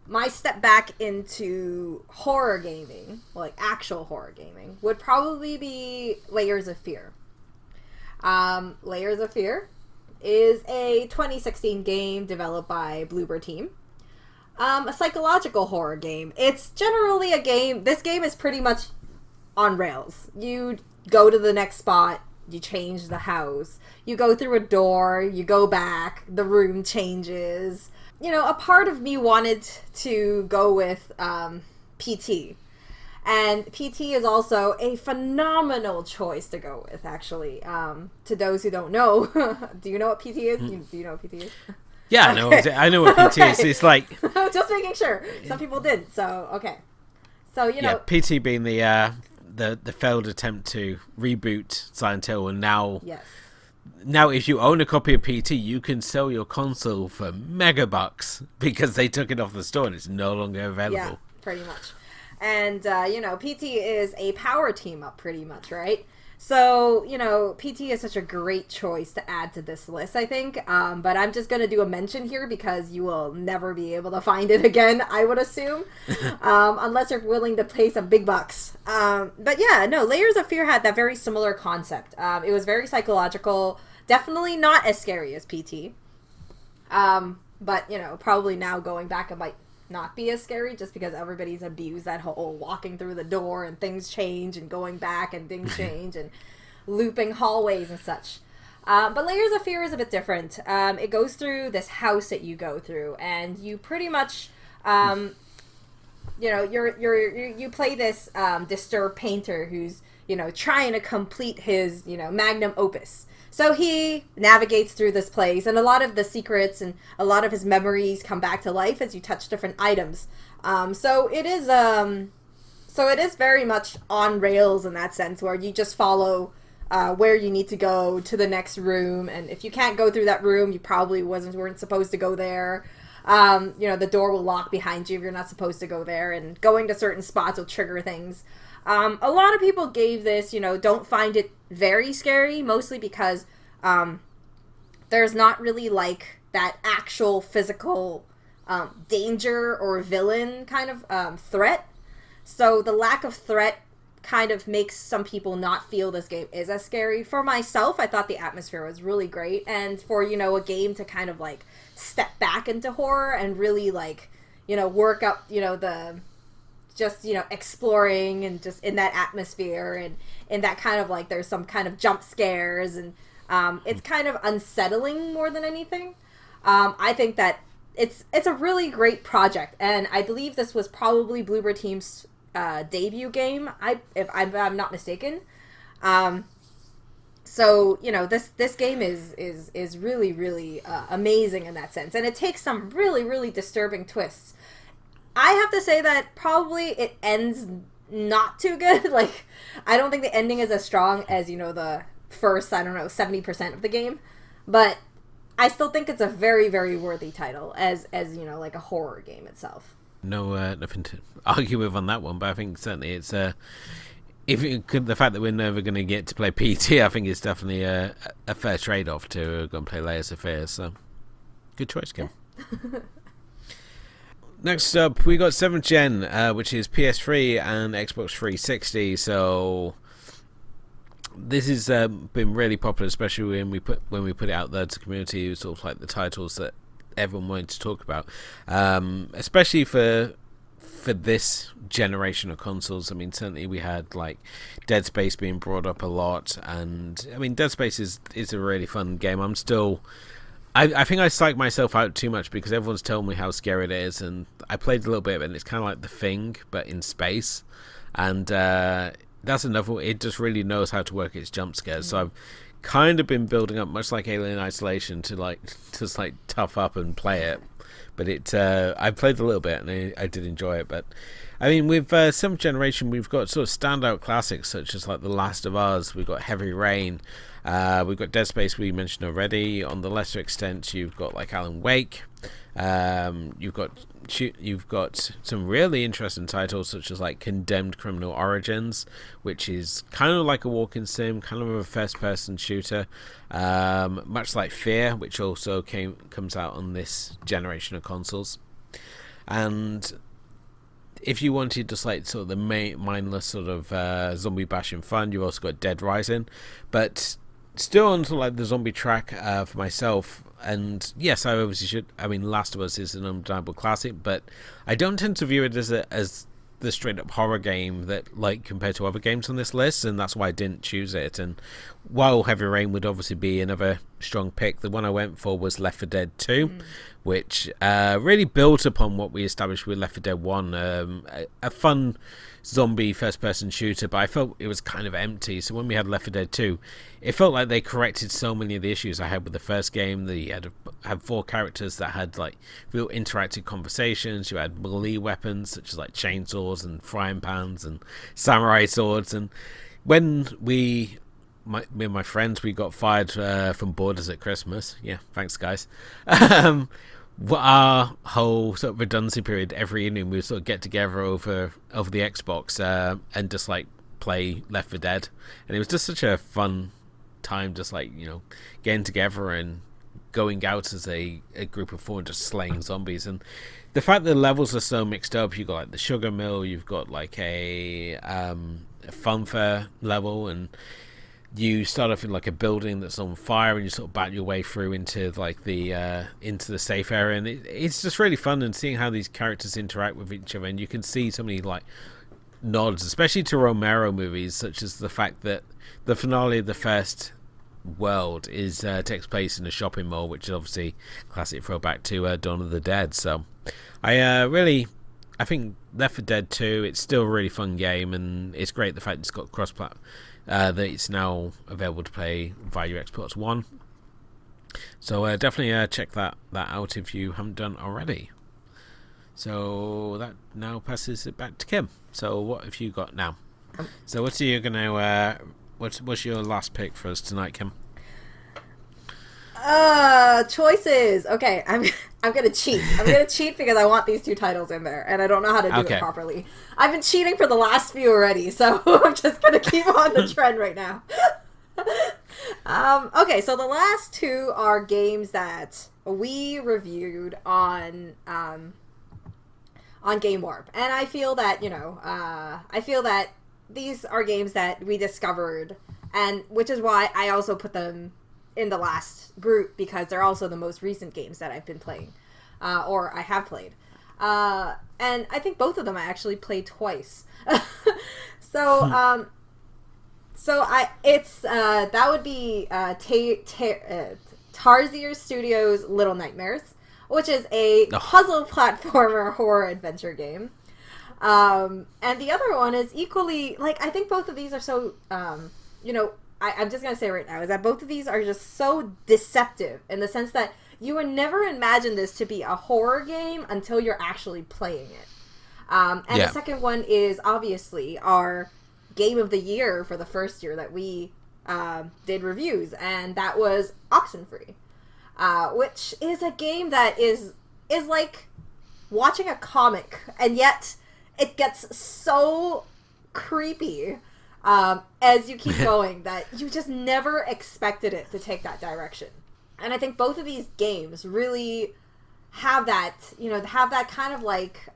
my step back into horror gaming, like actual horror gaming, would probably be Layers of Fear. Layers of Fear is a 2016 game developed by Bloober Team. A psychological horror game. It's generally a game, this game is pretty much on rails. You go to the next spot, you change the house, you go through a door, you go back, the room changes. A part of me wanted to go with PT. And PT is also a phenomenal choice to go with, actually. To those who don't know, do you know what PT is? Do you know what PT is? Yeah, okay. I know what PT is. It's like just making sure. Some people didn't, so okay. So PT being the failed attempt to reboot Silent Hill, and now if you own a copy of PT, you can sell your console for megabucks because they took it off the store and it's no longer available. Yeah, pretty much. And PT is a power team up, pretty much, right? So, PT is such a great choice to add to this list, I think. But I'm just going to do a mention here because you will never be able to find it again, I would assume. Unless you're willing to pay some big bucks. But yeah, no, Layers of Fear had that very similar concept. It was very psychological. Definitely not as scary as PT. But, probably now going back, it might not be as scary just because everybody's abused that whole walking through the door and things change and going back and things change and looping hallways and such. But Layers of Fear is a bit different. It goes through this house that you go through, and you pretty much, you play this disturbed painter who's trying to complete his magnum opus. So he navigates through this place, and a lot of the secrets and a lot of his memories come back to life as you touch different items. So it is very much on rails in that sense, where you just follow where you need to go to the next room, and if you can't go through that room, you probably weren't supposed to go there. The door will lock behind you if you're not supposed to go there, and going to certain spots will trigger things. A lot of people gave this, don't find it very scary, mostly because there's not really like that actual physical danger or villain kind of threat. So the lack of threat kind of makes some people not feel this game is as scary. For myself, I thought the atmosphere was really great, and for a game to kind of like step back into horror and really like work up just exploring and just in that atmosphere and in that kind of like there's some kind of jump scares and it's kind of unsettling more than anything. I think that it's a really great project, and I believe this was probably Bloober Team's debut game, if I'm not mistaken. So this game is really really amazing in that sense, and it takes some really really disturbing twists. I have to say that probably it ends not too good. Like, I don't think the ending is as strong as the first 70% of the game, but I still think it's a very very worthy title as like a horror game itself. No, nothing to argue with on that one, but I think certainly it's if it could, the fact that we're never going to get to play PT, I think it's definitely a fair trade-off to go and play Layers of Fear. So, good choice, Kim. Next up, we got 7th Gen, which is PS3 and Xbox 360. So, this has been really popular, especially when we put it out there to the community. Sort of like the titles that everyone wanted to talk about, especially for this generation of consoles. I mean, certainly we had like Dead Space being brought up a lot, and I mean, Dead Space is a really fun game. I think I psych myself out too much because everyone's told me how scary it is, and I played a little bit of it, and it's kind of like The Thing but in space, and that's another. It just really knows how to work its jump scares. So I've kind of been building up, much like Alien Isolation, to just tough up and play it. But I played a little bit and I did enjoy it. But I mean, with 7th Generation, we've got sort of standout classics such as like The Last of Us. We've got Heavy Rain. We've got Dead Space, we mentioned already. On the lesser extent, you've got like Alan Wake. You've got some really interesting titles such as like Condemned Criminal Origins, which is kind of like a walking sim, kind of a first-person shooter, much like Fear, which also comes out on this generation of consoles. And if you wanted just like sort of the mindless sort of zombie bashing fun, you've also got Dead Rising, but still on to like the zombie track for myself. And yes, I obviously should. I mean, Last of Us is an undeniable classic, but I don't tend to view it as the straight up horror game that like compared to other games on this list, and that's why I didn't choose it. And while Heavy Rain would obviously be another strong pick, the one I went for was Left 4 Dead 2, which really built upon what we established with Left 4 Dead 1, a fun zombie first-person shooter, but I felt it was kind of empty. So when we had Left 4 Dead 2, it felt like they corrected so many of the issues I had with the first game. They had 4 characters that had like real interactive conversations. You had melee weapons such as like chainsaws and frying pans and samurai swords. And when me and my friends, we got fired from Borders at Christmas. Yeah, thanks guys. Our whole sort of redundancy period, every evening we would sort of get together over the Xbox and just like play Left 4 Dead, and it was just such a fun time, just like getting together and going out as a group of 4 and just slaying zombies. And the fact that the levels are so mixed up, you've got like the sugar mill, you've got like a funfair level, and you start off in like a building that's on fire, and you sort of bat your way through into like the safe area, and it's just really fun. And seeing how these characters interact with each other, and you can see so many like nods, especially to Romero movies, such as the fact that the finale of the first world takes place in a shopping mall, which is obviously a classic throwback to Dawn of the Dead. So I think Left 4 Dead 2, it's still a really fun game, and it's great the fact it's got cross-platform, that it's now available to play via your Xbox One. So definitely check that out if you haven't done already. So that now passes it back to Kim. So what have you got now? So what are you gonna what's your last pick for us tonight, Kim? Choices. Okay, I'm gonna cheat. I'm gonna cheat because I want these 2 titles in there, and I don't know how to do it properly. I've been cheating for the last few already, so I'm just gonna keep on the trend right now. Okay, so the last 2 are games that we reviewed on Game Warp, and I feel that these are games that we discovered, and which is why I also put them in the last group, because they're also the most recent games that I've been playing, or I have played. And I think both of them I actually played twice. So that would be Tarsier Studios' Little Nightmares, which is a puzzle platformer horror adventure game. And the other one is equally, like, I think both of these are so, I'm just going to say right now, is that both of these are just so deceptive in the sense that you would never imagine this to be a horror game until you're actually playing it. The second one is obviously our game of the year for the first year that we did reviews, and that was Oxenfree, which is a game that is like watching a comic, and yet it gets so creepy as you keep going that you just never expected it to take that direction. And I think both of these games really have that, kind of like,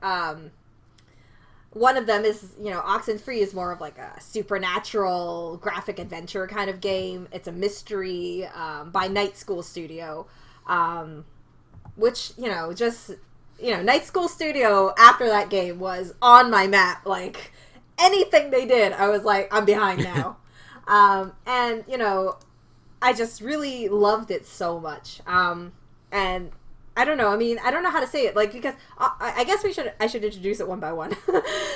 one of them is, Oxenfree is more of like a supernatural graphic adventure kind of game. It's a mystery by Night School Studio, which, Night School Studio after that game was on my map. Like, anything they did, I was like, I'm behind now. I just really loved it so much. And I don't know. I mean, I don't know how to say it. Like, because I guess I should introduce it one by one.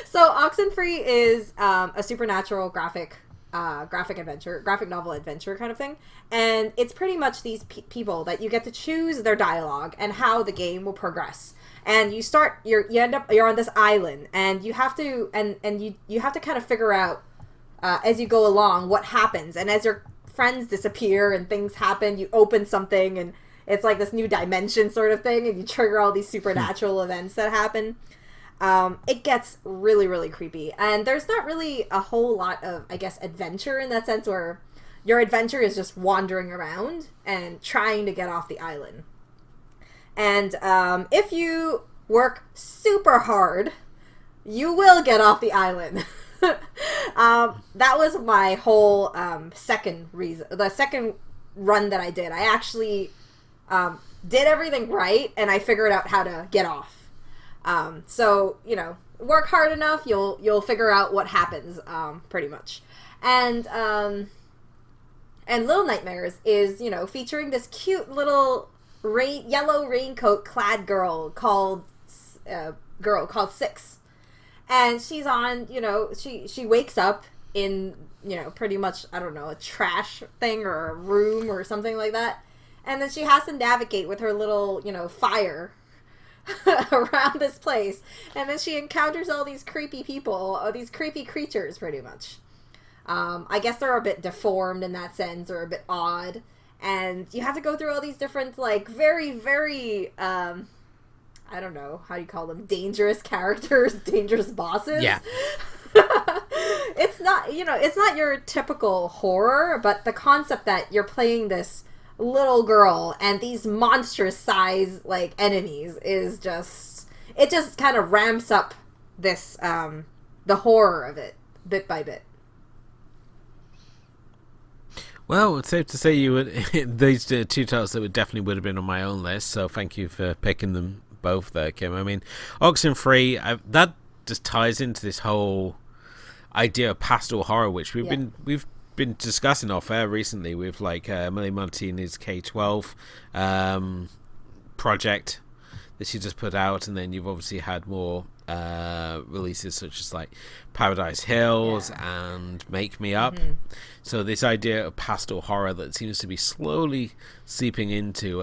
So Oxenfree is a supernatural graphic novel adventure kind of thing, and it's pretty much these people that you get to choose their dialogue and how the game will progress. And you're on this island, and you have to you have to kind of figure out as you go along what happens, and as your friends disappear and things happen, you open something and it's like this new dimension sort of thing, and you trigger all these supernatural events that happen. It gets really, really creepy. And there's not really a whole lot of, I guess, adventure in that sense, where your adventure is just wandering around and trying to get off the island. And if you work super hard, you will get off the island. That was my whole second run that I did. I actually did everything right, and I figured out how to get off. So, work hard enough, you'll figure out what happens, pretty much. And Little Nightmares is, featuring this cute little yellow raincoat clad girl called Six. And she's on, she wakes up in, pretty much, I don't know, a trash thing or a room or something like that. And then she has to navigate with her little, fire around this place. And then she encounters all these creepy people, these creepy creatures, pretty much. I guess they're a bit deformed in that sense, or a bit odd. And you have to go through all these different, like, very, very, I don't know, how do you call them? Dangerous characters, dangerous bosses. Yeah. It's not your typical horror, but the concept that you're playing this little girl and these monstrous size, like, enemies is it just kind of ramps up this, the horror of it, bit by bit. Well, it's safe to say these are two titles that definitely would have been on my own list, so thank you for picking them both there, Kim. I mean, Oxenfree, that just ties into this whole idea of pastoral horror, which we've been discussing off air recently with, like, Millie Martinez's K-12 project that she just put out, and then you've obviously had more releases such as, like, Paradise Hills and Make Me Up. Mm-hmm. So this idea of pastoral horror that seems to be slowly seeping into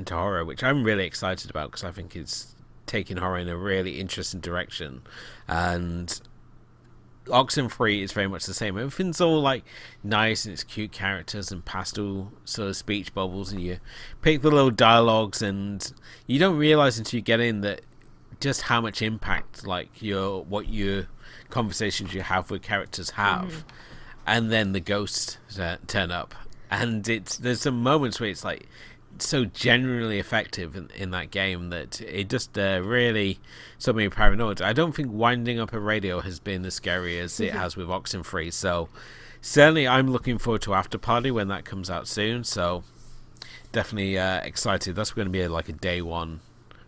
horror, which I'm really excited about, because I think it's taking horror in a really interesting direction. And Oxenfree is very much the same. Everything's all, like, nice, and it's cute characters and pastel sort of speech bubbles, and you pick the little dialogues, and you don't realize until you get in that just how much impact, like, what your conversations you have with characters have. Mm-hmm. And then the ghosts turn up, and there's some moments where it's, like, so genuinely effective in that game that it just really so many paranoid. I don't think winding up a radio has been as scary as it has with Oxenfree. So certainly I'm looking forward to After Party when that comes out soon. So definitely excited. That's going to be like a day one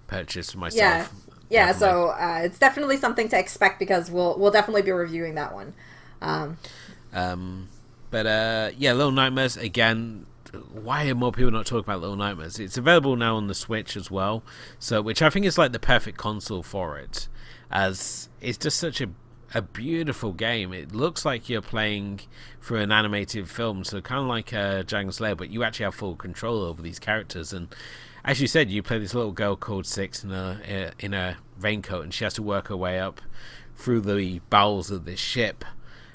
purchase for myself. Yeah, definitely. so it's definitely something to expect because we'll definitely be reviewing that one. Um, But yeah, Little Nightmares again. Why are more people not talking about Little Nightmares? It's available now on the Switch as well, so which I think is like the perfect console for it, as it's just such a beautiful game. It looks like you're playing through an animated film, so kind of like Dragon Slayer, but you actually have full control over these characters. And as you said, you play this little girl called Six in a raincoat, and she has to work her way up through the bowels of this ship.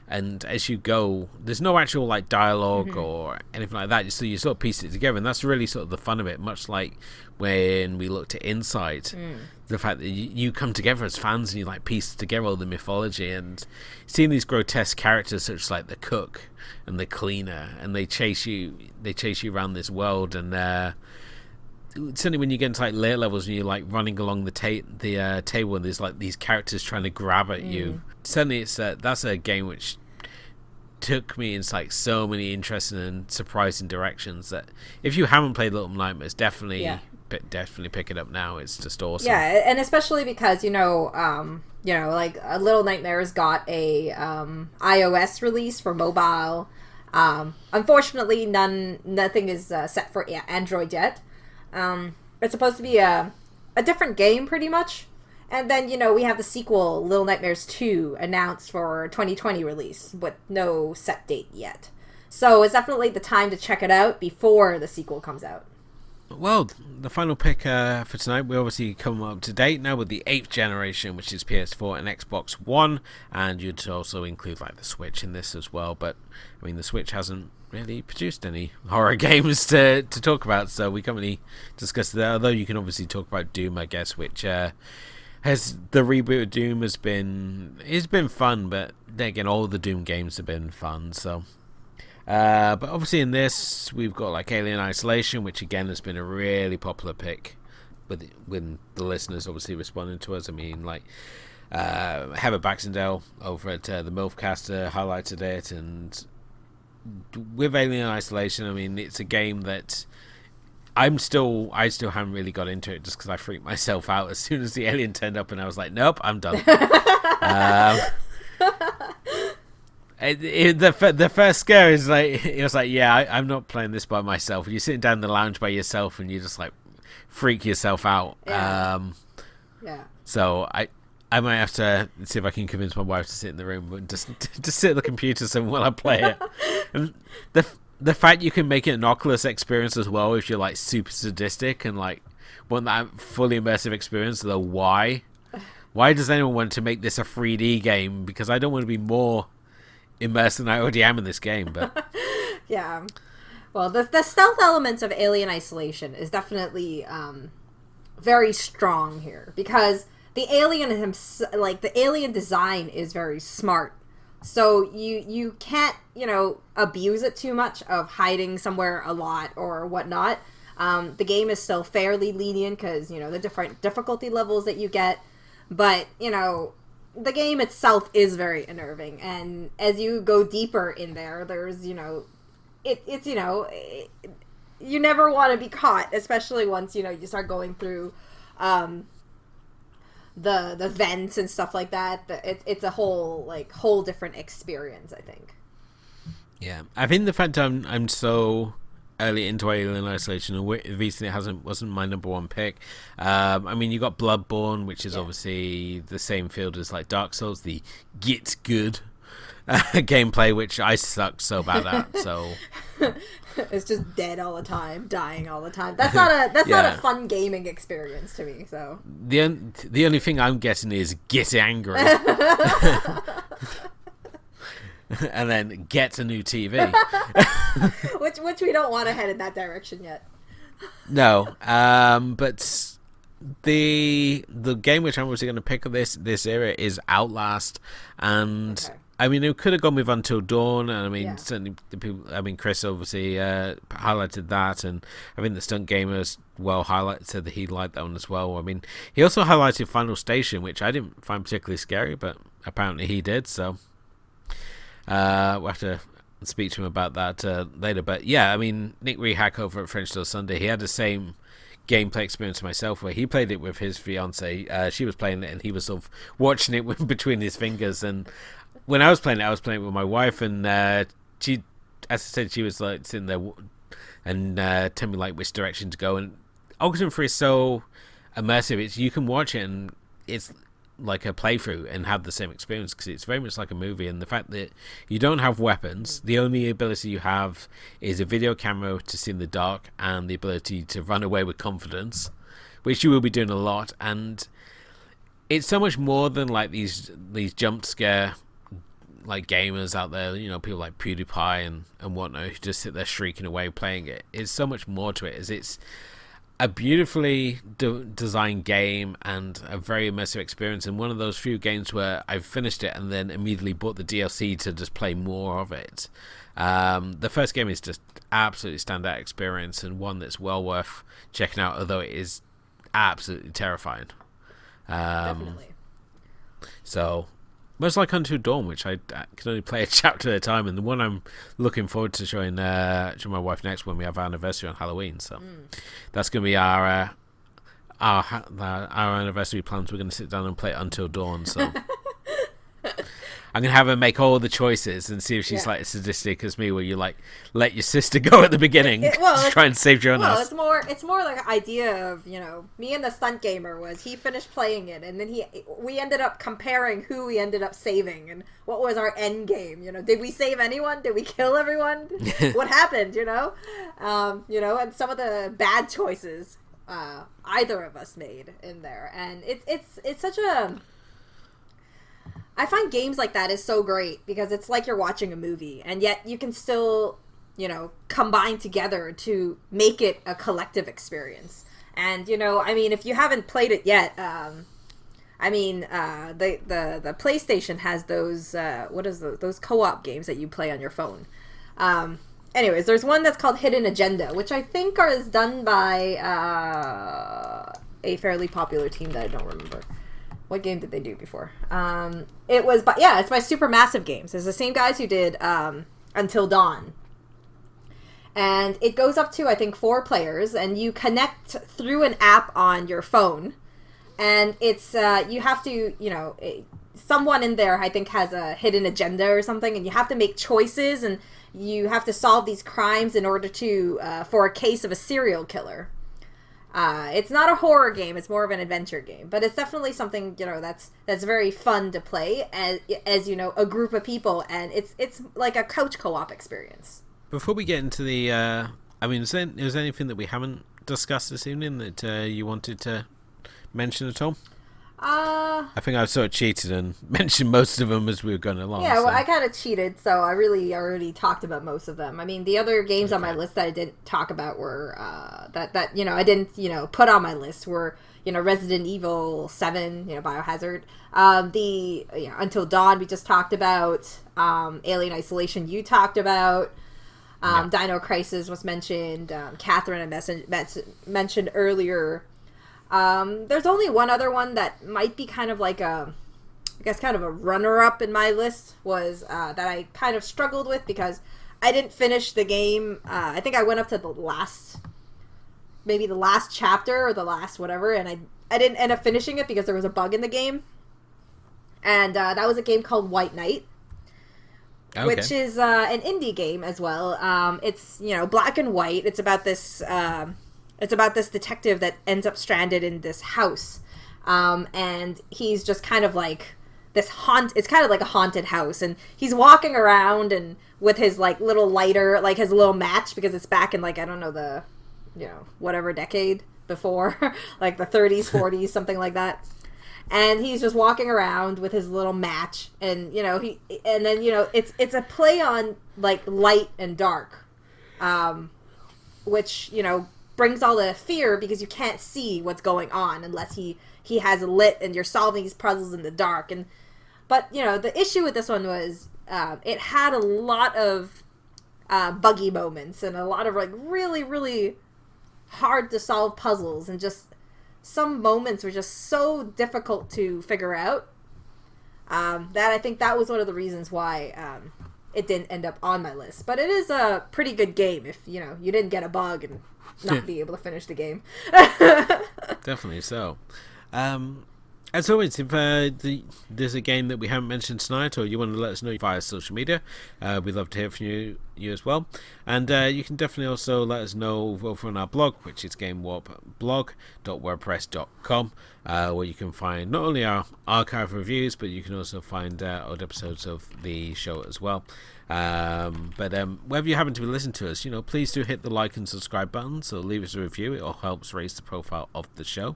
And as you go, there's no actual like dialogue or anything like that, so you sort of piece it together, and that's really sort of the fun of it. Much like when we looked at Inside, the fact that you come together as fans and you like piece together all the mythology, and seeing these grotesque characters such as like the cook and the cleaner, and they chase you around this world. And certainly when you get into like later levels and you're like running along the table and there's like these characters trying to grab at you, certainly it's that's a game which took me in like so many interesting and surprising directions that if you haven't played Little Nightmares, definitely pick it up now. It's just awesome. Yeah, and especially because like Little Nightmares got a iOS release for mobile. Unfortunately, nothing is set for Android yet. It's supposed to be a different game, pretty much. And then, we have the sequel, Little Nightmares 2, announced for 2020 release, with no set date yet. So it's definitely the time to check it out before the sequel comes out. Well, the final pick for tonight, we obviously come up to date now with the 8th generation, which is PS4 and Xbox One, and you'd also include like the Switch in this as well. But I mean, the Switch hasn't really produced any horror games to talk about, so we can't really discuss that. Although you can obviously talk about Doom, I guess, which has the reboot of Doom has been fun, but then again, all the Doom games have been fun. So, but obviously in this we've got like Alien Isolation, which again has been a really popular pick with the listeners obviously responding to us. I mean, like Heather Baxendale over at the Milfcaster highlighted it, and with Alien Isolation, I mean, it's a game that I still haven't really got into it just because I freaked myself out as soon as the alien turned up, and I was like, nope, I'm done. The first scare is like, it was like, yeah, I'm not playing this by myself. You're sitting down in the lounge by yourself and you just like freak yourself out. Yeah. So I might have to see if I can convince my wife to sit in the room and just sit at the computer while I play it. And the fact you can make it an Oculus experience as well if you're like super sadistic and like want that fully immersive experience, though why does anyone want to make this a 3D game? Because I don't want to be more immersed than I already am in this game. But yeah, well, the stealth elements of Alien Isolation is definitely very strong here because the alien the alien design is very smart. So you can't, abuse it too much of hiding somewhere a lot or whatnot. The game is still fairly lenient because, the different difficulty levels that you get. But, the game itself is very unnerving. And as you go deeper in there, there's, you never want to be caught, especially once, you start going through the vents and stuff like that. It's a whole different experience, I think. yeah, I think the fact I'm so early into Alien Isolation and recently wasn't my number one pick. I mean, you got Bloodborne, which is obviously the same field as like Dark Souls, the get good gameplay, which I suck so bad at. So it's just dead all the time, dying all the time. That's not a fun gaming experience to me. So the only thing I'm getting is get angry, and then get a new TV, which we don't want to head in that direction yet. No, but the game which I'm obviously going to pick of this era is Outlast, and. Okay. I mean, it could have gone with Until Dawn, and I mean, certainly the people. I mean, Chris obviously highlighted that, and I think the Stunt Gamers said that he liked that one as well. I mean, he also highlighted Final Station, which I didn't find particularly scary, but apparently he did. So we'll have to speak to him about that later. But yeah, I mean, Nick Rehack over at French Door Sunday, he had the same gameplay experience myself where he played it with his fiance. She was playing it and he was sort of watching it with, between his fingers. And when I was playing it with my wife, and she, as I said, she was like sitting there and telling me like which direction to go. And Oxenfree is so immersive. It's, you can watch it and it's like a playthrough and have the same experience because it's very much like a movie. And the fact that you don't have weapons, the only ability you have is a video camera to see in the dark and the ability to run away with confidence, which you will be doing a lot. And it's so much more than like these jump scare like gamers out there, you know, people like PewDiePie and whatnot who just sit there shrieking away playing it. It's so much more to it. It's a beautifully designed game and a very immersive experience, and one of those few games where I've finished it and then immediately bought the DLC to just play more of it. The first game is just absolutely standout experience and one that's well worth checking out, although it is absolutely terrifying. Definitely. So much like Until Dawn, which I can only play a chapter at a time, and the one I'm looking forward to showing my wife next when we have our anniversary on Halloween. So that's going to be our anniversary plans. We're going to sit down and play Until Dawn. So I'm going to have her make all the choices and see if she's like as sadistic as me, where you like let your sister go at the beginning to try and save Jonas. Well, it's more like an idea of, you know, me and the stunt gamer was he finished playing it and then we ended up comparing who we ended up saving and what was our end game. You know, did we save anyone? Did we kill everyone? What happened? You know, and some of the bad choices either of us made in there, and it's such a. I find games like that is so great because it's like you're watching a movie, and yet you can still, you know, combine together to make it a collective experience. And, you know, I mean, if you haven't played it yet, the PlayStation has those, those co-op games that you play on your phone. Anyways, there's one that's called Hidden Agenda, which I think is done by a fairly popular team that I don't remember. What game did they do before? It's by Supermassive Games. It's the same guys who did Until Dawn. And it goes up to, I think, 4 players, and you connect through an app on your phone. And it's, you have to, you know, someone in there, I think, has a hidden agenda or something, and you have to make choices, and you have to solve these crimes in order to, for a case of a serial killer. It's not a horror game; it's more of an adventure game. But it's definitely something, you know, that's very fun to play as you know, a group of people, and it's like a couch co-op experience. Before we get into the, is there anything that we haven't discussed this evening that you wanted to mention at all? I think I sort of cheated and mentioned most of them as we were going along. Yeah, well, I kind of cheated, so I really already talked about most of them. I mean, the other games on my list that I didn't talk about were that you know I didn't put on my list were Resident Evil 7, Biohazard, Until Dawn we just talked about, Alien Isolation you talked about. Dino Crisis was mentioned. Catherine mentioned earlier. There's only one other one that might be kind of like kind of a runner-up in my list was that I kind of struggled with because I didn't finish the game. I think I went up to the last chapter or the last whatever, and I didn't end up finishing it because there was a bug in the game. And that was a game called White Knight. Okay. Which is an indie game as well. It's black and white. It's about this detective that ends up stranded in this house, and he's just kind of like this It's kind of like a haunted house, and he's walking around and with his like little lighter, like his little match, because it's back in like I don't know the whatever decade before, like the 30s, 40s, something like that. And he's just walking around with his little match, and it's a play on like light and dark, which brings all the fear because you can't see what's going on unless he has it lit and you're solving these puzzles in the dark. But the issue with this one was it had a lot of buggy moments and a lot of like really really hard to solve puzzles, and just some moments were just so difficult to figure out that I think that was one of the reasons why it didn't end up on my list. But it is a pretty good game if, you know, you didn't get a bug and not be able to finish the game. Definitely so. As always, if there's a game that we haven't mentioned tonight, or you want to let us know via social media, we'd love to hear from you as well. And you can definitely also let us know over on our blog, which is gamewarpblog.wordpress.com, where you can find not only our archive reviews, but you can also find old episodes of the show as well. But wherever you happen to be listening to us, you know, please do hit the like and subscribe button, so leave us a review. It all helps raise the profile of the show.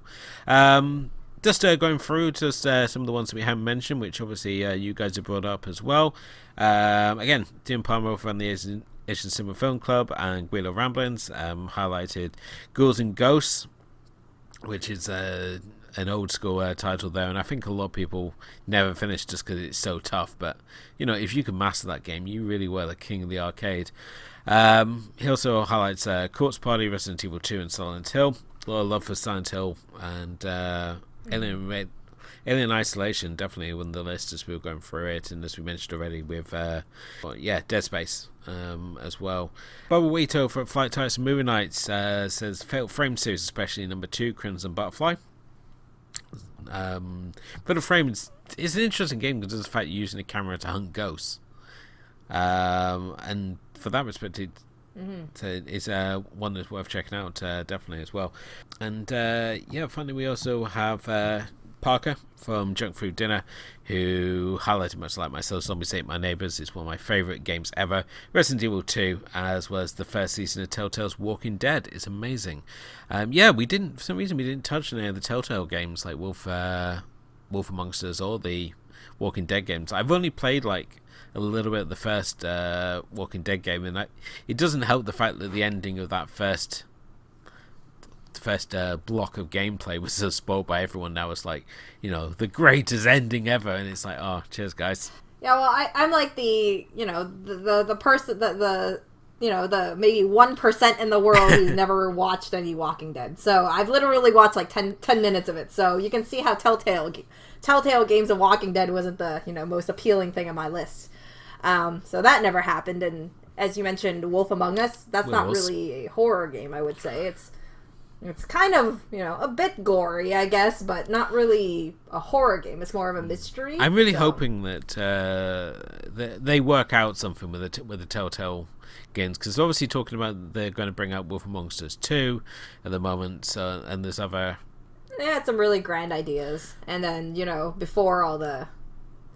Just going through just some of the ones that we haven't mentioned, which obviously you guys have brought up as well. Again, Tim Palmer over on the Asian Cinema Film Club and Guido Ramblings highlighted Ghouls and Ghosts, which is an old school title there, and I think a lot of people never finished just because it's so tough. But you know, if you can master that game, you really were the king of the arcade. He also highlights Corpse Party, Resident Evil 2, and Silent Hill. A lot of love for Silent Hill and Alien Isolation, definitely on the list as we were going through it, and as we mentioned already with Dead Space as well. Bubba Wito for Flight Tyson Movie Nights says Fatal Frame series, especially number 2, Crimson Butterfly. Fatal Frame is an interesting game because of the fact you're using a camera to hunt ghosts, and for that respect it's one that's worth checking out definitely as well. And finally we also have Parker from Junk Food Dinner, who highlighted, much like myself, Zombies Ate My Neighbors is one of my favourite games ever. Resident Evil 2, as well as the first season of Telltale's Walking Dead, is amazing. For some reason we didn't touch on any of the Telltale games like Wolf Amongst Us or the Walking Dead games. I've only played like a little bit of the first Walking Dead game, and it doesn't help the fact that the ending of that first block of gameplay was so spoiled by everyone. Now it's like, you know, the greatest ending ever, and it's like, oh, cheers guys. Yeah, well, I'm like the, you know, the person that the you know, the maybe 1% in the world who's never watched any Walking Dead. So I've literally watched like 10 minutes of it. So you can see how Telltale games of Walking Dead wasn't the, you know, most appealing thing on my list. So that never happened. And as you mentioned, Wolf Among Us, that's not really a horror game, I would say. It's kind of, you know, a bit gory, I guess, but not really a horror game. It's more of a mystery. I'm really hoping that they work out something with the Telltale games, because obviously talking about they're going to bring out Wolf Amongst Us 2 at the moment, and there's other... They had some really grand ideas, and then, you know, before all the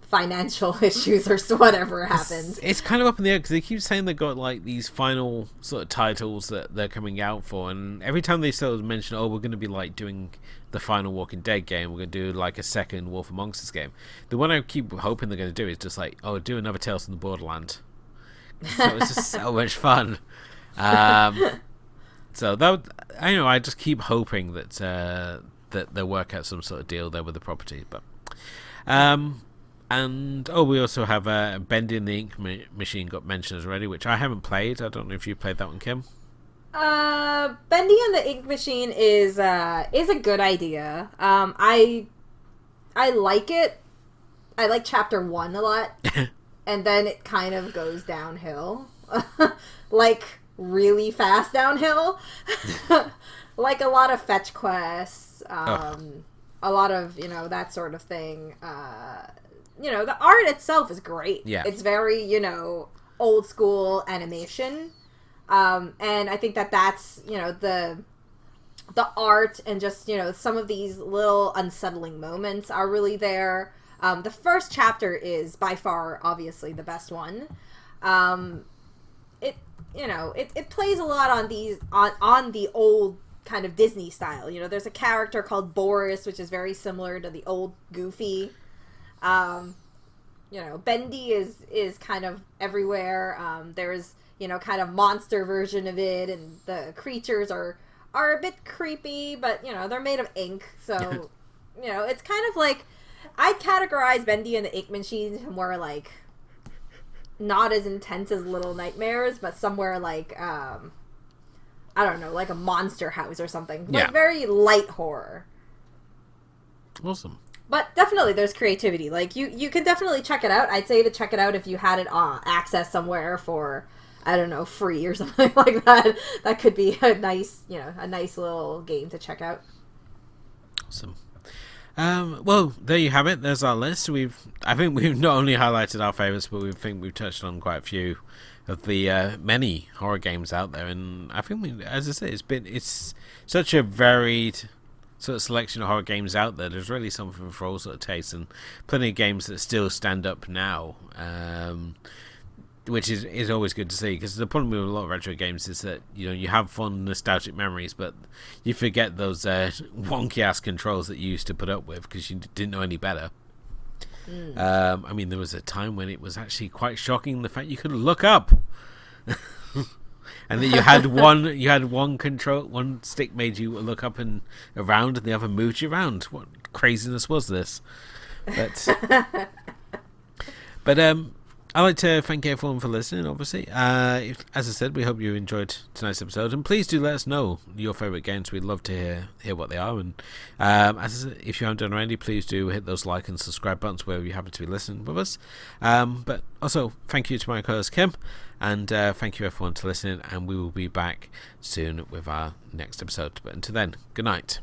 financial issues or whatever happened. It's kind of up in the air, because they keep saying they've got like these final sort of titles that they're coming out for, and every time they sort of mention, oh, we're going to be like doing the final Walking Dead game, we're going to do like a second Wolf Amongst Us game. The one I keep hoping they're going to do is just like, oh, do another Tales from the Borderland. So it's just so much fun. So that I just keep hoping that they'll work out some sort of deal there with the property. But and we also have Bendy and the Ink Machine got mentioned already, which I haven't played. I don't know if you played that one, Kim. Bendy and the Ink Machine is a good idea. I like it. I like chapter 1 a lot. And then it kind of goes downhill. Like, really fast downhill. Like a lot of fetch quests. A lot of, you know, that sort of thing. You know, the art itself is great. Yeah. It's very, you know, old school animation. And I think that's, you know, the art and just, you know, some of these little unsettling moments are really there. The first chapter is by far, obviously, the best one. It plays a lot on the old kind of Disney style. You know, there's a character called Boris, which is very similar to the old Goofy. You know, Bendy is kind of everywhere. There's, you know, kind of monster version of it, and the creatures are a bit creepy, but, you know, they're made of ink, so, you know, it's kind of like, I'd categorize Bendy and the Ink Machine more like not as intense as Little Nightmares, but somewhere like I don't know, like a Monster House or something. Like very light horror. Awesome. But definitely, there's creativity. Like you can definitely check it out. I'd say to check it out if you had it on access somewhere for, I don't know, free or something like that. That could be a nice, a nice little game to check out. Awesome. Well, there you have it. There's our list. I think we've not only highlighted our favorites, but we've touched on quite a few of the many horror games out there. And I think, as I say, it's such a varied sort of selection of horror games out there. There's really something for all sort of tastes, and plenty of games that still stand up now. Which is always good to see, because the problem with a lot of retro games is that you have fun nostalgic memories, but you forget those wonky ass controls that you used to put up with because you didn't know any better. I mean, there was a time when it was actually quite shocking the fact you could look up, and that you had one control, one stick made you look up and around, and the other moved you around. What craziness was this? But I'd like to thank everyone for listening, obviously. As I said, we hope you enjoyed tonight's episode, and please do let us know your favourite games. We'd love to hear what they are, and as I said, if you haven't done already, please do hit those like and subscribe buttons wherever you happen to be listening with us. But also, thank you to my co-host Kim, and thank you everyone for listening, and we will be back soon with our next episode. But until then, good night.